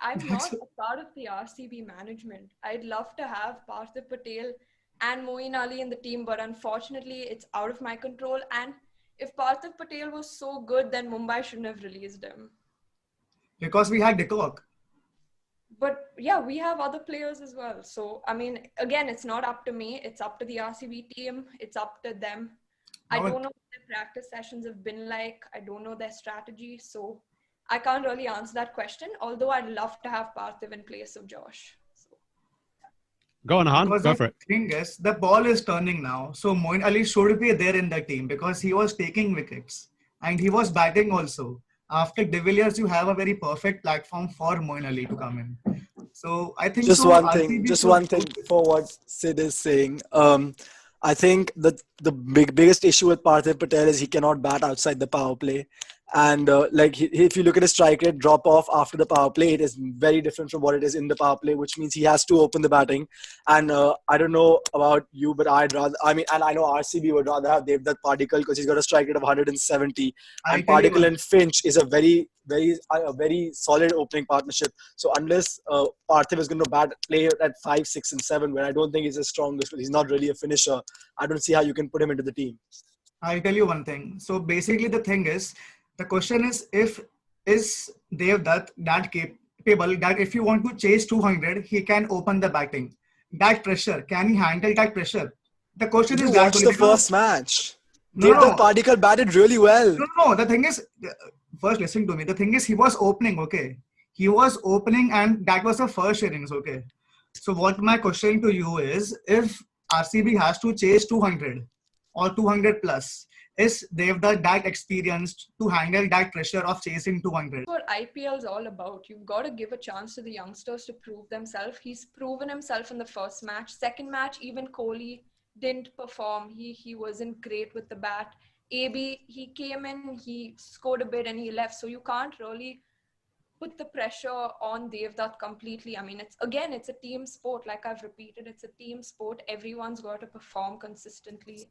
I'm not a part of the RCB management. I'd love to have Parthiv Patel and Moeen Ali in the team, but unfortunately, it's out of my control. And if Parthiv Patel was so good, then Mumbai shouldn't have released him. Because we had Decock. But yeah, we have other players as well. So, I mean, again, it's not up to me. It's up to the RCB team. It's up to them. I don't know what their practice sessions have been like. I don't know their strategy. So I can't really answer that question, although I'd love to have Parthiv in place of Josh. So. Go on, Han. Go for it. The thing is, the ball is turning now. So Moeen Ali should be there in the team because he was taking wickets and he was batting also. After De Villiers, you have a very perfect platform for Moeen Ali to come in. So I think Just so. one thing, RCB just should one thing for what Sid is saying. I think that the biggest issue with Parthiv Patel is he cannot bat outside the power play. And if you look at his strike rate drop off after the power play, it is very different from what it is in the power play, which means he has to open the batting. And I don't know about you, but and I know RCB would rather have Devdutt Padikkal because he's got a strike rate of 170. I And tell you Padikkal one. and Finch is a very solid opening partnership. So unless Parthiv is going to play at 5, 6, and 7, where I don't think he's the strongest, he's not really a finisher. I don't see how you can put him into the team. I'll tell you one thing. So basically, the question is, if is Devdutt that capable that if you want to chase 200, he can open the batting. That pressure, can he handle that pressure? The question Did is you that watch only the because first match? no, Devdutt no, Padikkal batted really well. no. The thing is, first listen to me. The thing is, he was opening. Okay, he was opening, and that was the first innings. Okay, so what my question to you is, if RCB has to chase 200 or 200 plus, is Devdutt that experienced to handle that pressure of chasing 200? What IPL is all about. You've got to give a chance to the youngsters to prove themselves. He's proven himself in the first match. Second match, even Kohli didn't perform. He wasn't great with the bat. AB, he came in, he scored a bit and he left. So you can't really put the pressure on Devdutt completely. I mean, it's a team sport. Like I've repeated, it's a team sport. Everyone's got to perform consistently.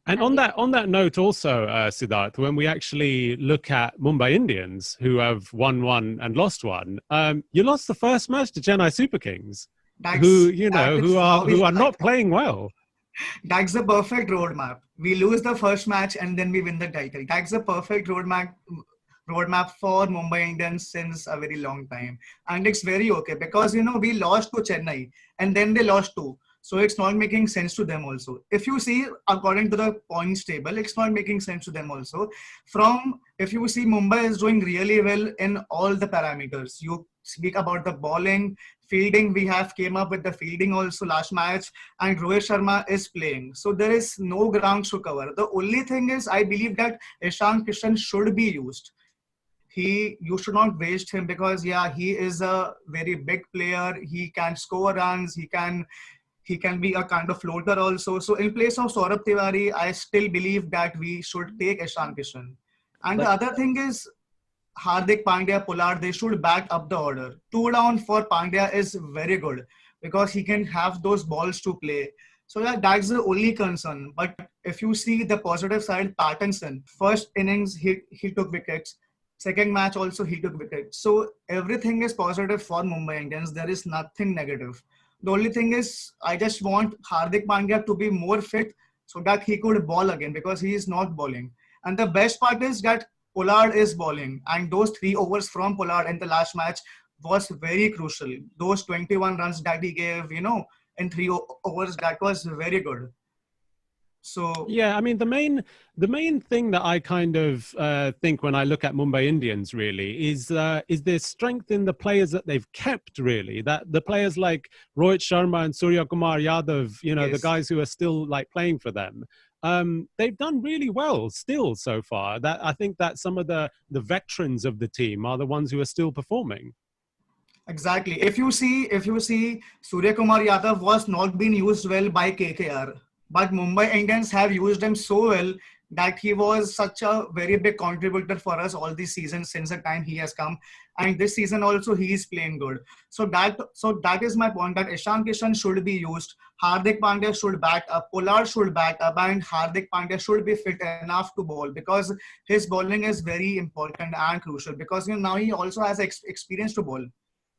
And on that note, also, Siddharth, when we actually look at Mumbai Indians, who have won one and lost one, you lost the first match to Chennai Super Kings, who are not playing well. That's the perfect roadmap. We lose the first match and then we win the title. That's the perfect roadmap for Mumbai Indians since a very long time. And it's very okay because, we lost to Chennai and then they lost two. So it's not making sense to them also. If you see, according to the points table, it's not making sense to them also. If you see, Mumbai is doing really well in all the parameters. You speak about the bowling, fielding, we have came up with the fielding also last match, and Rohit Sharma is playing. So there is no ground to cover. The only thing is, I believe that Ishan Kishan should be used. You should not waste him because he is a very big player. He can score runs. He can be a kind of floater also. So in place of Saurabh Tiwari, I still believe that we should take Ishan Kishan. And the other thing is Hardik Pandya, Pollard, they should back up the order. 2 down for Pandya is very good because he can have those balls to play. So that's the only concern. But if you see the positive side, Pattinson, first innings he took wickets. Second match also he took wickets. So everything is positive for Mumbai Indians. There is nothing negative. The only thing is I just want Hardik Pandya to be more fit so that he could ball again because he is not bowling. And the best part is that Pollard is bowling, and those 3 overs from Pollard in the last match was very crucial. Those 21 runs that he gave, in 3 overs, that was very good. So yeah, I mean the main thing that I kind of think when I look at Mumbai Indians really is their strength in the players that they've kept. Really, that the players like Rohit Sharma and Surya Kumar Yadav, yes. the guys who are still like playing for them. They've done really well still so far. That I think that some of the veterans of the team are the ones who are still performing. Exactly. If you see, Surya Kumar Yadav was not being used well by KKR, but Mumbai Indians have used him so well that he was such a very big contributor for us all these seasons since the time he has come. And this season also he is playing good. So that is my point, that Ishan Kishan should be used. Hardik Pandya should bat up, Pollard should bat up, and Hardik Pandya should be fit enough to bowl because his bowling is very important and crucial because now he also has experience to bowl.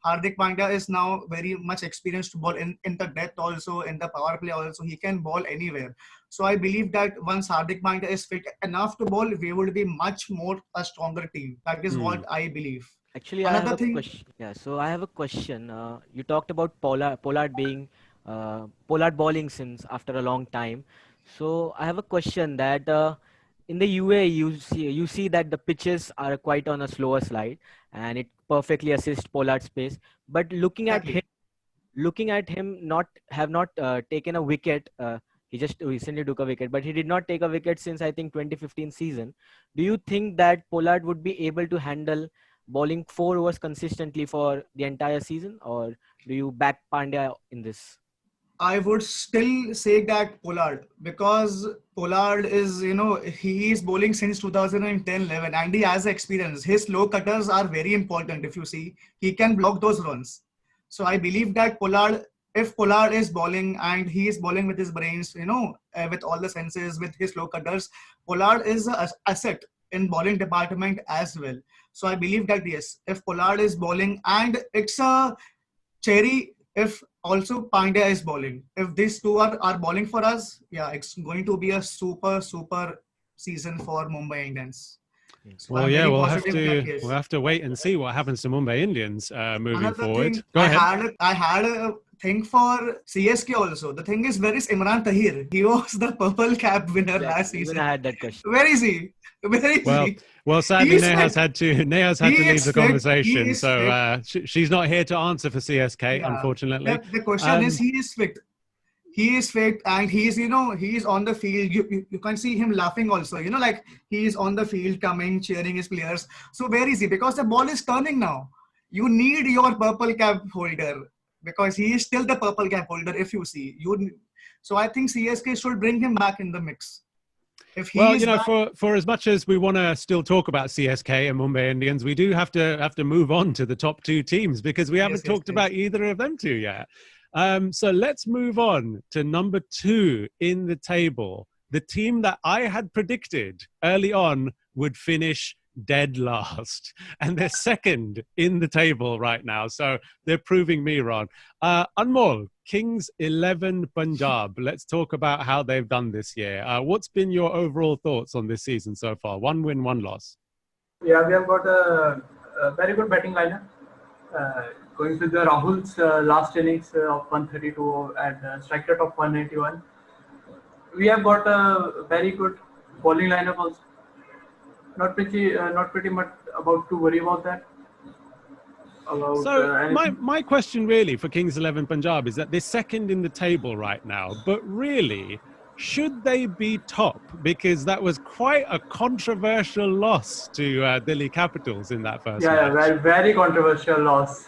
Hardik Pandya is now very much experienced to bowl in the depth also, in the power play also. He can bowl anywhere. So I believe that once Hardik Pandya is fit enough to bowl, we would be much more a stronger team. That is what I believe. Actually, I have a question. Yeah, so I have a question. You talked about Pollard being Pollard bowling since after a long time. So I have a question that in the UAE you see that the pitches are quite on a slower slide, and it perfectly assists Pollard's pace. But looking at him not taken a wicket He just recently took a wicket, but he did not take a wicket since I think 2015 season. Do you think that Pollard would be able to handle bowling 4 overs consistently for the entire season, or do you back Pandya in this? I would still say that Pollard, because Pollard is, he is bowling since 2010-11 and he has experience. His slow cutters are very important. If you see, he can block those runs. So I believe that if Pollard is bowling and he is bowling with his brains, with all the senses, with his slow cutters, Pollard is an asset in bowling department as well. So I believe that yes, if Pollard is bowling, and it's a cherry if also Pandya is bowling. If these two are bowling for us, yeah, it's going to be a super season for Mumbai Indians. So Well, I'm yeah, very positive that yes. we'll have to wait and see what happens to Mumbai Indians moving Another forward. thing, Go ahead. I had a thing for CSK also. The thing is, where is Imran Tahir? He was the purple cap winner last Even season. I had that question. Where is he? Where is he? Well, sadly, He's Neha's fit. had to He leave is the fit. He conversation, is so she's not here to answer for CSK, Yeah. unfortunately. The question is, he is fit. He is fit and he's on the field. You can see him laughing also, like he's on the field coming, cheering his players. So where is he? Because the ball is turning now. You need your purple cap holder, because he is still the purple cap holder. If you see so I think CSK should bring him back in the mix. If he is back, for as much as we want to still talk about CSK and Mumbai Indians, we do have to move on to the top two teams, because we haven't talked about either of them two yet. So let's move on to number 2 in the table. The team that I had predicted early on would finish dead last. And they're second in the table right now. So they're proving me wrong. Anmol, Kings 11 Punjab. Let's talk about how they've done this year. What's been your overall thoughts on this season so far? 1 win, 1 loss. Yeah, we have got a very good batting lineup. Going with the Rahul's last innings of 132 and strike rate of 181. We have got a very good bowling lineup also. Not pretty much about to worry about that. My question really for Kings 11 Punjab is that they're second in the table right now, but really, should they be top? Because that was quite a controversial loss to Delhi Capitals in that first match. Yeah, very controversial loss.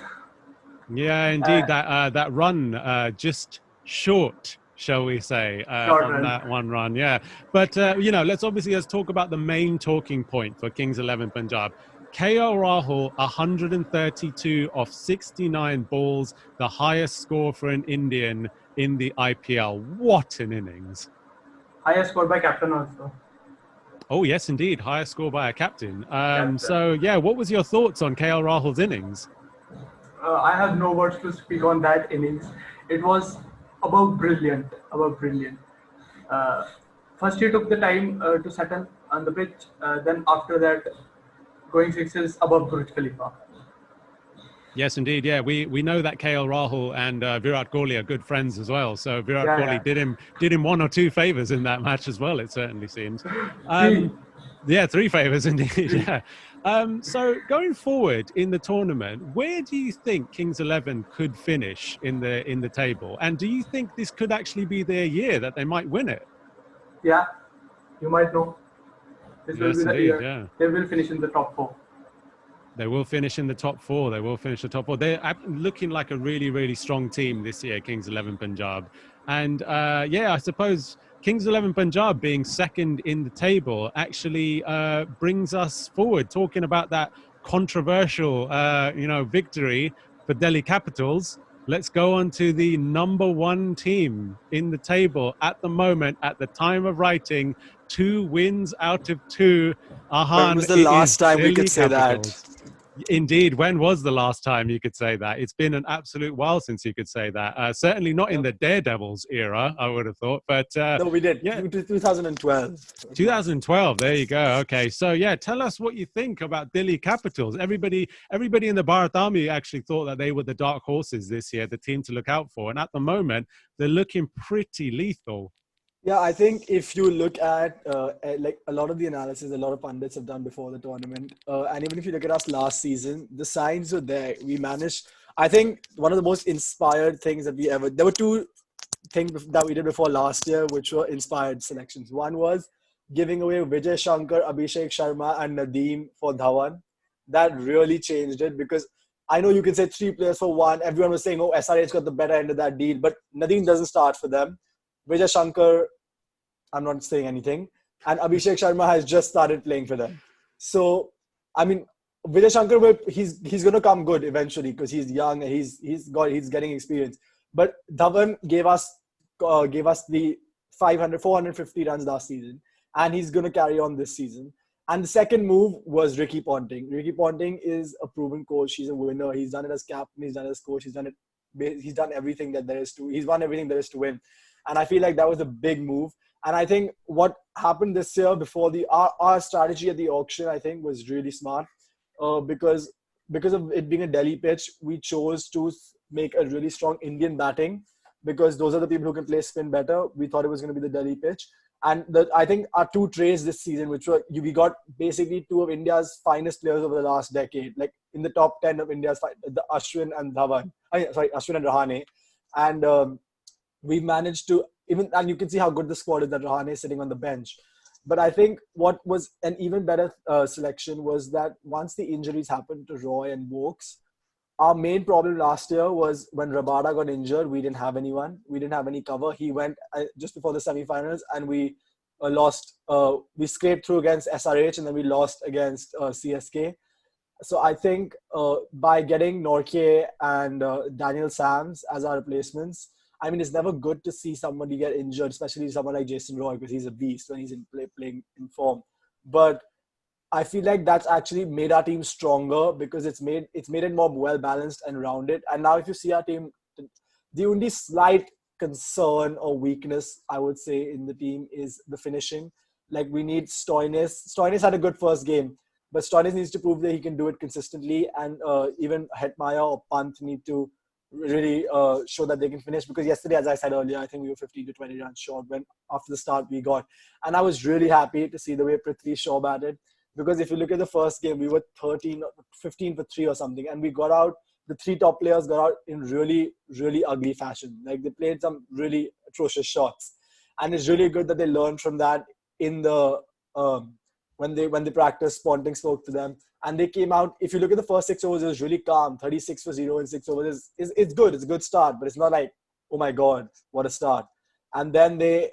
Yeah, indeed, that run just short, shall we say, on that one run. Yeah, but let's talk about the main talking point for Kings 11 Punjab. KL Rahul, 132 off 69 balls, the highest score for an Indian in the IPL. What an innings! Highest score by captain also. Oh yes, indeed, highest score by a captain. So yeah, what was your thoughts on KL Rahul's innings? I have no words to speak on that innings. It was above brilliant. First he took the time to settle on the pitch. Then after that, going sixes above Burj Khalifa. Yes, indeed. Yeah, we know that KL Rahul and Virat Kohli are good friends as well. So Virat Kohli did him 1 or 2 favors in that match as well. It certainly seems. 3 favors indeed. Yeah. So going forward in the tournament, where do you think Kings 11 could finish in the table? And do you think this could actually be their year that they might win it? Yeah, you might know. This will be the year. Yeah. They will finish in the top 4. They will finish in the top 4. They're looking like a really, really strong team this year, Kings 11 Punjab. And I suppose Kings 11 Punjab being second in the table actually brings us forward, talking about that controversial, victory for Delhi Capitals. Let's go on to the number 1 team in the table at the moment, at the time of writing, 2 wins out of 2. When was the last time we could say that? Indeed, when was the last time you could say that? It's been an absolute while since you could say that. Certainly not in the Daredevils era, I would have thought. But no, we did. Yeah, 2012. 2012. There you go. Okay, so yeah, tell us what you think about Delhi Capitals. Everybody in the Bharat Army actually thought that they were the dark horses this year, the team to look out for. And at the moment, they're looking pretty lethal. Yeah, I think if you look at like a lot of the analysis a lot of pundits have done before the tournament, and even if you look at us last season, the signs were there. We managed, I think one of the most inspired things that there were two thing that we did before last year, which were inspired selections. One was giving away Vijay Shankar, Abhishek Sharma, and Nadeem for Dhawan. That really changed it, because I know you can say 3 players for one. Everyone was saying, oh, SRH got the better end of that deal, but Nadeem doesn't start for them. Vijay Shankar, I'm not saying anything. And Abhishek Sharma has just started playing for them. So, I mean, Vijay Shankar he's going to come good eventually, because he's young and he's getting experience. But Dhawan gave us the 450 runs last season, and he's going to carry on this season. And the second move was Ricky Ponting. Ricky Ponting is a proven coach. He's a winner. He's done it as captain. He's done it as coach. He's done everything that there is to. He's won everything there is to win. And I feel like that was a big move. And I think what happened this year before our strategy at the auction, I think, was really smart. Because of it being a Delhi pitch, we chose to make a really strong Indian batting, because those are the people who can play spin better. We thought it was going to be the Delhi pitch. And I think our 2 trades this season, we got basically 2 of India's finest players over the last decade, like in the top 10 of India's, the Ashwin and Rahane. And we managed to, and you can see how good the squad is that Rahane is sitting on the bench. But I think what was an even better selection was that once the injuries happened to Roy and Wokes, our main problem last year was when Rabada got injured, we didn't have anyone. We didn't have any cover. He went just before the semi-finals, and we lost. We scraped through against SRH, and then we lost against CSK. So I think by getting Norke and Daniel Sams as our replacements, I mean, it's never good to see somebody get injured, especially someone like Jason Roy, because he's a beast when he's playing in form. But I feel like that's actually made our team stronger, because it's made it more well balanced and rounded. And now if you see our team, the only slight concern or weakness I would say in the team is the finishing. Like, we need Stoinis. Stoinis had a good first game, but Stoinis needs to prove that he can do it consistently, and even Hetmaya or Pant need to really show that they can finish, because yesterday, as I said earlier, I think we were 15 to 20 runs short after the start we got. And I was really happy to see the way Prithvi Shaw batted. Because if you look at the first game, we were 15 for 3 or something. And we got out, the 3 top players got out in really, really ugly fashion. Like, they played some really atrocious shots. And it's really good that they learned from that in the, when they practiced, Ponting spoke to them. And they came out, if you look at the first 6 overs, it was really calm. 36 for 0 in 6 overs. It's good. It's a good start. But it's not like, oh my God, what a start. And then the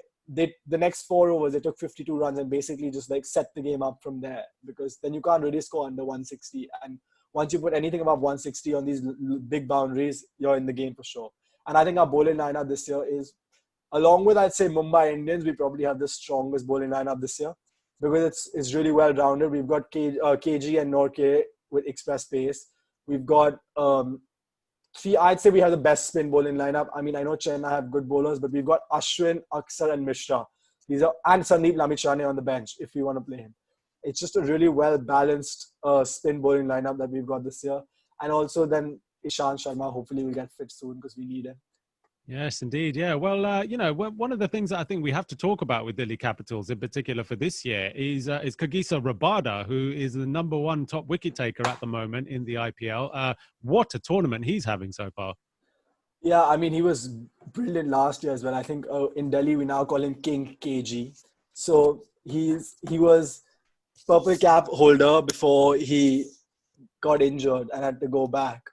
next 4 overs, they took 52 runs and basically just like set the game up from there, because then you can't really score under 160. And once you put anything above 160 on these big boundaries, you're in the game for sure. And I think our bowling lineup this year is, along with, I'd say, Mumbai Indians, we probably have the strongest bowling lineup this year, because it's really well rounded. We've got KG and Norke with express pace. We've got I'd say we have the best spin bowling lineup. I mean, I know Chennai have good bowlers, but we've got Ashwin, Aksar, and Mishra. And Sandeep Lamichhane on the bench if we want to play him. It's just a really well-balanced spin bowling lineup that we've got this year. And also then Ishant Sharma, hopefully will get fit soon, because we need him. Yes, indeed. Yeah. Well, one of the things that I think we have to talk about with Delhi Capitals, in particular for this year, is Kagisa Rabada, who is the number 1 top wicket taker at the moment in the IPL. What a tournament he's having so far. Yeah, I mean, he was brilliant last year as well. I think in Delhi, we now call him King KG. So he was purple cap holder before he got injured and had to go back.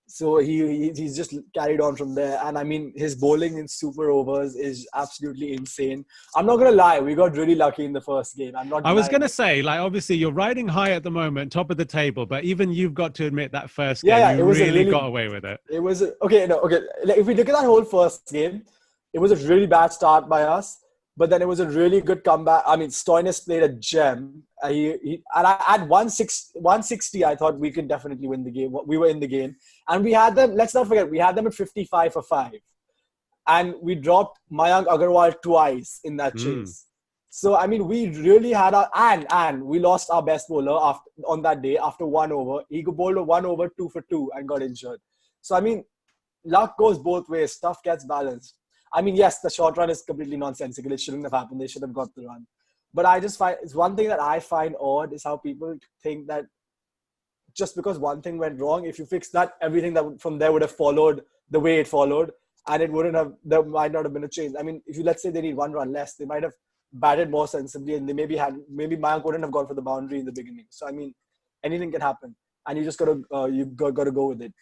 So he's just carried on from there. And I mean, his bowling in super overs is absolutely insane. I'm not going to lie. We got really lucky in the first game. I was going to say, like, obviously you're riding high at the moment, top of the table, but even you've got to admit that first game, you really got away with it. It was, okay. Like, if we look at that whole first game, it was a really bad start by us. But then it was a really good comeback. I mean, Stoinis played a gem. And at 160, I thought we could definitely win the game. We were in the game. And we had them, let's not forget, we had them at 55 for 5. And we dropped Mayank Agarwal twice in that chase. So, I mean, we really had and we lost our best bowler on that day after 1 over. He bowled a 1 over, 2 for 2 and got injured. So, I mean, luck goes both ways. Stuff gets balanced. I mean, yes, the short run is completely nonsensical. It shouldn't have happened. They should have got the run. But I just find, it's one thing that I find odd is how people think that just because one thing went wrong, if you fix that, everything that from there would have followed the way it followed. and there might not have been a change. I mean, if let's say they need 1 run less, they might have batted more sensibly, and they maybe Mayank wouldn't have gone for the boundary in the beginning. So I mean, anything can happen, and you just gotta go with it.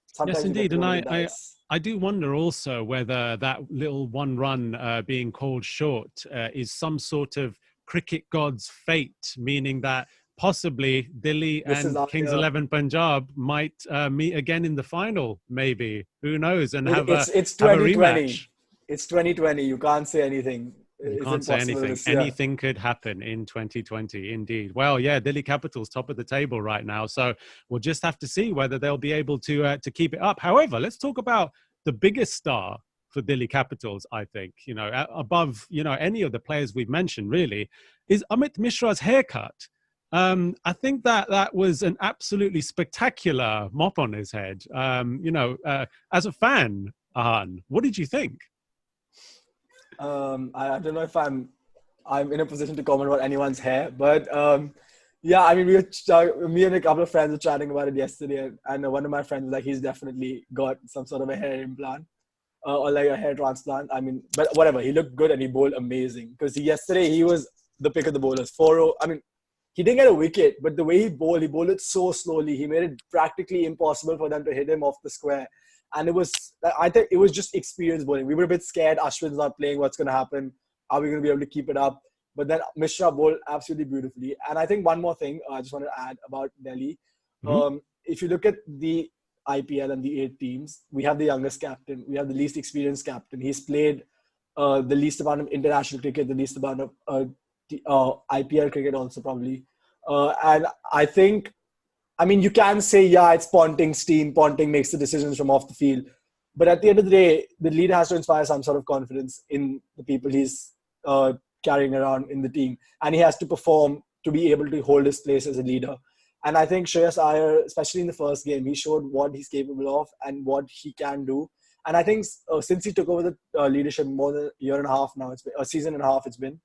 Sometimes yes, indeed, and I I do wonder also whether that little 1 run being called short is some sort of cricket god's fate, meaning that possibly Delhi and Kings 11 Punjab might meet again in the final, maybe. Who knows? And have a 2020. rematch. It's 2020. You can't say anything. You It's can't say impossible anything. this year. Anything could happen in 2020, indeed. Well, yeah, Delhi Capitals top of the table right now, so we'll just have to see whether they'll be able to keep it up. However, let's talk about the biggest star for Delhi Capitals. I think above any of the players we've mentioned really is Amit Mishra's haircut. I think that was an absolutely spectacular mop on his head. As a fan, Ahan, what did you think? I don't know if I'm in a position to comment about anyone's hair, but yeah, I mean, me and a couple of friends were chatting about it yesterday, and one of my friends was like, he's definitely got some sort of a hair implant or like a hair transplant. I mean, but whatever, he looked good and he bowled amazing because yesterday he was the pick of the bowlers. 4-0. I mean, he didn't get a wicket, but the way he bowled it so slowly. He made it practically impossible for them to hit him off the square. And I think it was just experience bowling. We were a bit scared. Ashwin's not playing. What's going to happen? Are we going to be able to keep it up? But then Mishra bowled absolutely beautifully. And I think one more thing I just want to add about Delhi. Mm-hmm. If you look at the IPL and the 8 teams, we have the youngest captain. We have the least experienced captain. He's played the least amount of international cricket, the least amount of IPL cricket also probably. And I think, I mean, you can say, yeah, it's Ponting's team. Ponting makes the decisions from off the field. But at the end of the day, the leader has to inspire some sort of confidence in the people he's carrying around in the team. And he has to perform to be able to hold his place as a leader. And I think Shreyas Iyer, especially in the first game, he showed what he's capable of and what he can do. And I think since he took over the leadership more than a year and a half now, it's been a season and a half, it's been.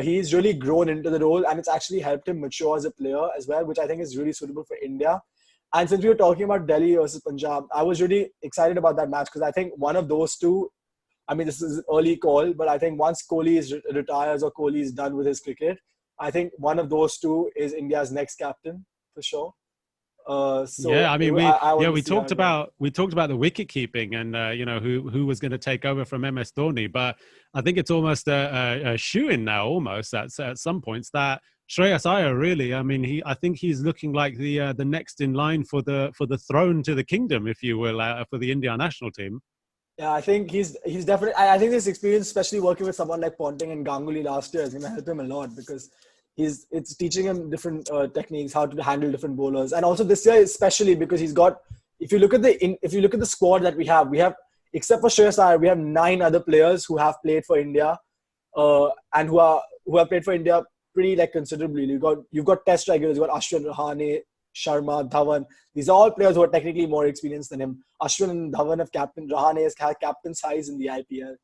He's really grown into the role, and it's actually helped him mature as a player as well, which I think is really suitable for India. And since we were talking about Delhi versus Punjab, I was really excited about that match because I think one of those two, I mean, this is an early call, but I think once Kohli retires or Kohli is done with his cricket, I think one of those two is India's next captain for sure. Yeah, I mean, we talked about the wicket keeping and who was going to take over from MS Dhoni, but I think it's almost a shoo-in now, almost at some points that Shreyas Iyer really. I mean, I think he's looking like the next in line for the throne to the kingdom, if you will, for the India national team. Yeah, I think he's definitely. I think this experience, especially working with someone like Ponting and Ganguly last year, is going to help him a lot because it's teaching him different techniques, how to handle different bowlers, and also this year especially because he's got. If you look at the squad that we have except for Shreyas Iyer, we have 9 other players who have played for India, and who have played for India pretty like considerably. You've got Test regulars. You've got Ashwin, Rahane, Sharma, Dhawan. These are all players who are technically more experienced than him. Ashwin and Dhawan have captain. Rahane has captain size in the IPL.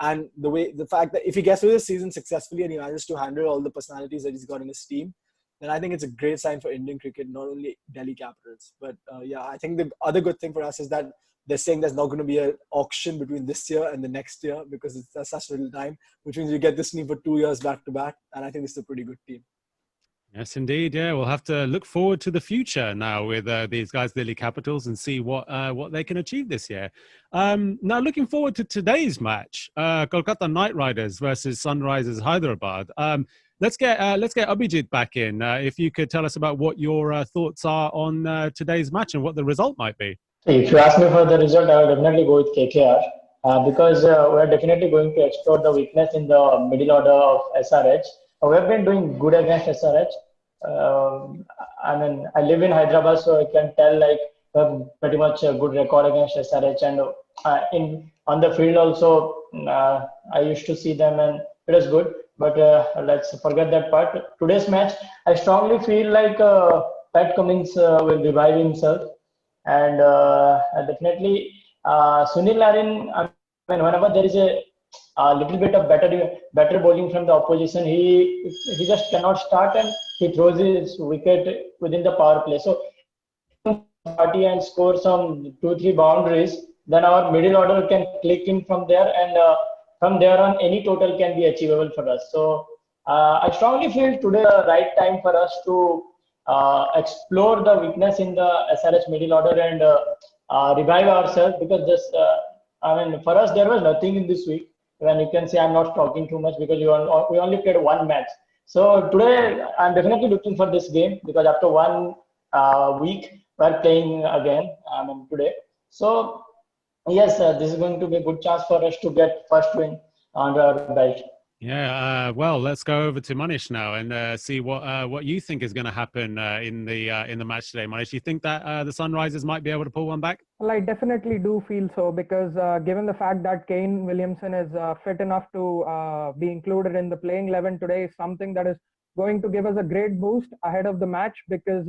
And the fact that if he gets through the season successfully and he manages to handle all the personalities that he's got in his team, then I think it's a great sign for Indian cricket, not only Delhi Capitals. But yeah, I think the other good thing for us is that they're saying there's not going to be an auction between this year and the next year because it's such little time, which means you get this team for 2 years back to back. And I think this is a pretty good team. Yes, indeed. Yeah, we'll have to look forward to the future now with these guys, Delhi Capitals, and see what they can achieve this year. Now, looking forward to today's match, Kolkata Knight Riders versus Sunrisers Hyderabad. Let's get Abhijit back in. If you could tell us about what your thoughts are on today's match and what the result might be. If you ask me for the result, I will definitely go with KKR because we are definitely going to explore the weakness in the middle order of SRH. We have been doing good against SRH. I mean, I live in Hyderabad, so I can tell like we have pretty much a good record against SRH, and on the field also, I used to see them and it was good. But let's forget that part. Today's match, I strongly feel like Pat Cummins will revive himself, and definitely Sunil Narin. I mean, whenever there is a little bit of better bowling from the opposition, he just cannot start and he throws his wicket within the power play. So party and score some 2-3 boundaries, then our middle order can click in from there, and from there on, any total can be achievable for us. So I strongly feel today the right time for us to explore the weakness in the SRH middle order and revive ourselves, because just I mean, for us there was nothing in this week. When you can say I'm not talking too much because we only played one match. So today I'm definitely looking for this game, because after one week we're playing again. I mean today. So yes, this is going to be a good chance for us to get first win under our belt. Yeah, well, let's go over to Manish now and see what you think is going to happen in the match today. Manish, you think that the Sunrisers might be able to pull one back? Well, I definitely do feel so, because given the fact that Kane Williamson is fit enough to be included in the playing 11 today is something that is going to give us a great boost ahead of the match. Because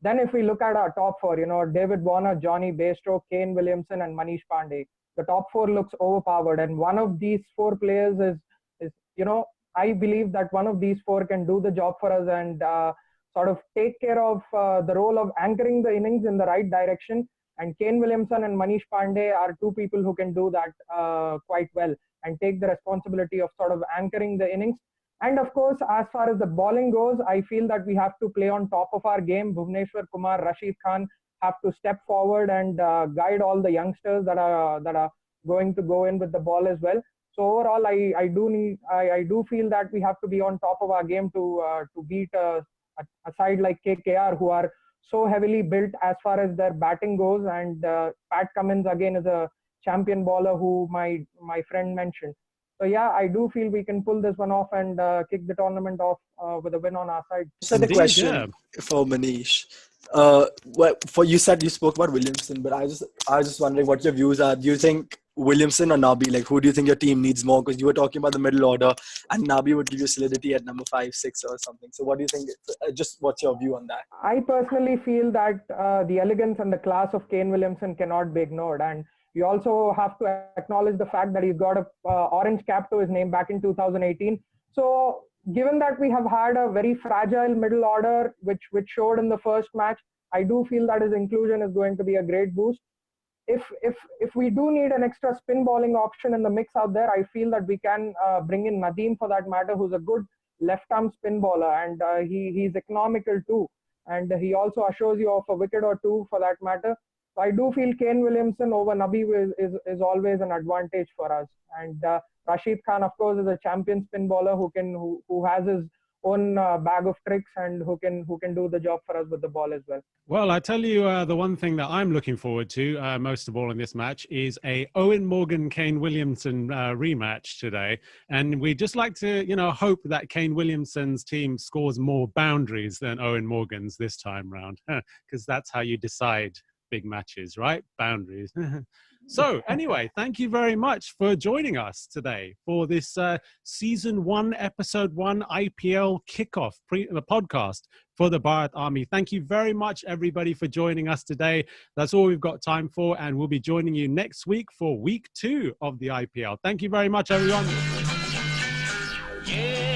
then if we look at our top four, David Warner, Johnny Bairstow, Kane Williamson and Manish Pandey, the top four looks overpowered, and one of these four players is I believe that one of these four can do the job for us and sort of take care of the role of anchoring the innings in the right direction. And Kane Williamson and Manish Pandey are two people who can do that quite well and take the responsibility of sort of anchoring the innings. And of course, as far as the bowling goes, I feel that we have to play on top of our game. Bhuvneshwar Kumar, Rashid Khan have to step forward and guide all the youngsters that are going to go in with the ball as well. So overall, I do feel that we have to be on top of our game to beat a side like KKR, who are so heavily built as far as their batting goes. And Pat Cummins again is a champion bowler who my friend mentioned. So yeah, I do feel we can pull this one off and kick the tournament off with a win on our side. Just had a question for Manish. You said you spoke about Williamson, but I was just wondering what your views are. Do you think Williamson or Nabi? Like, who do you think your team needs more? Because you were talking about the middle order, and Nabi would give you solidity at number 5, 6, or something. So, what do you think? Just what's your view on that? I personally feel that the elegance and the class of Kane Williamson cannot be ignored, and you also have to acknowledge the fact that he's got a orange cap to his name back in 2018. So, given that we have had a very fragile middle order, which showed in the first match, I do feel that his inclusion is going to be a great boost. If we do need an extra spin bowling option in the mix out there, I feel that we can bring in Nadeem for that matter, who's a good left-arm spin bowler, and he's economical too. And he also assures you of a wicket or two for that matter. So I do feel Kane Williamson over Nabi is always an advantage for us. And Rashid Khan, of course, is a champion spin bowler who has his own bag of tricks and who can do the job for us with the ball as well. Well, I tell you, the one thing that I'm looking forward to most of all in this match is a Owen Morgan Kane Williamson rematch today, and we just like to hope that Kane Williamson's team scores more boundaries than Owen Morgan's this time round, because that's how you decide big matches, right? Boundaries. So anyway, thank you very much for joining us today for this Season 1, Episode 1 IPL kickoff podcast for the Bharat Army. Thank you very much, everybody, for joining us today. That's all we've got time for, and we'll be joining you next week for Week 2 of the IPL. Thank you very much, everyone. Yeah.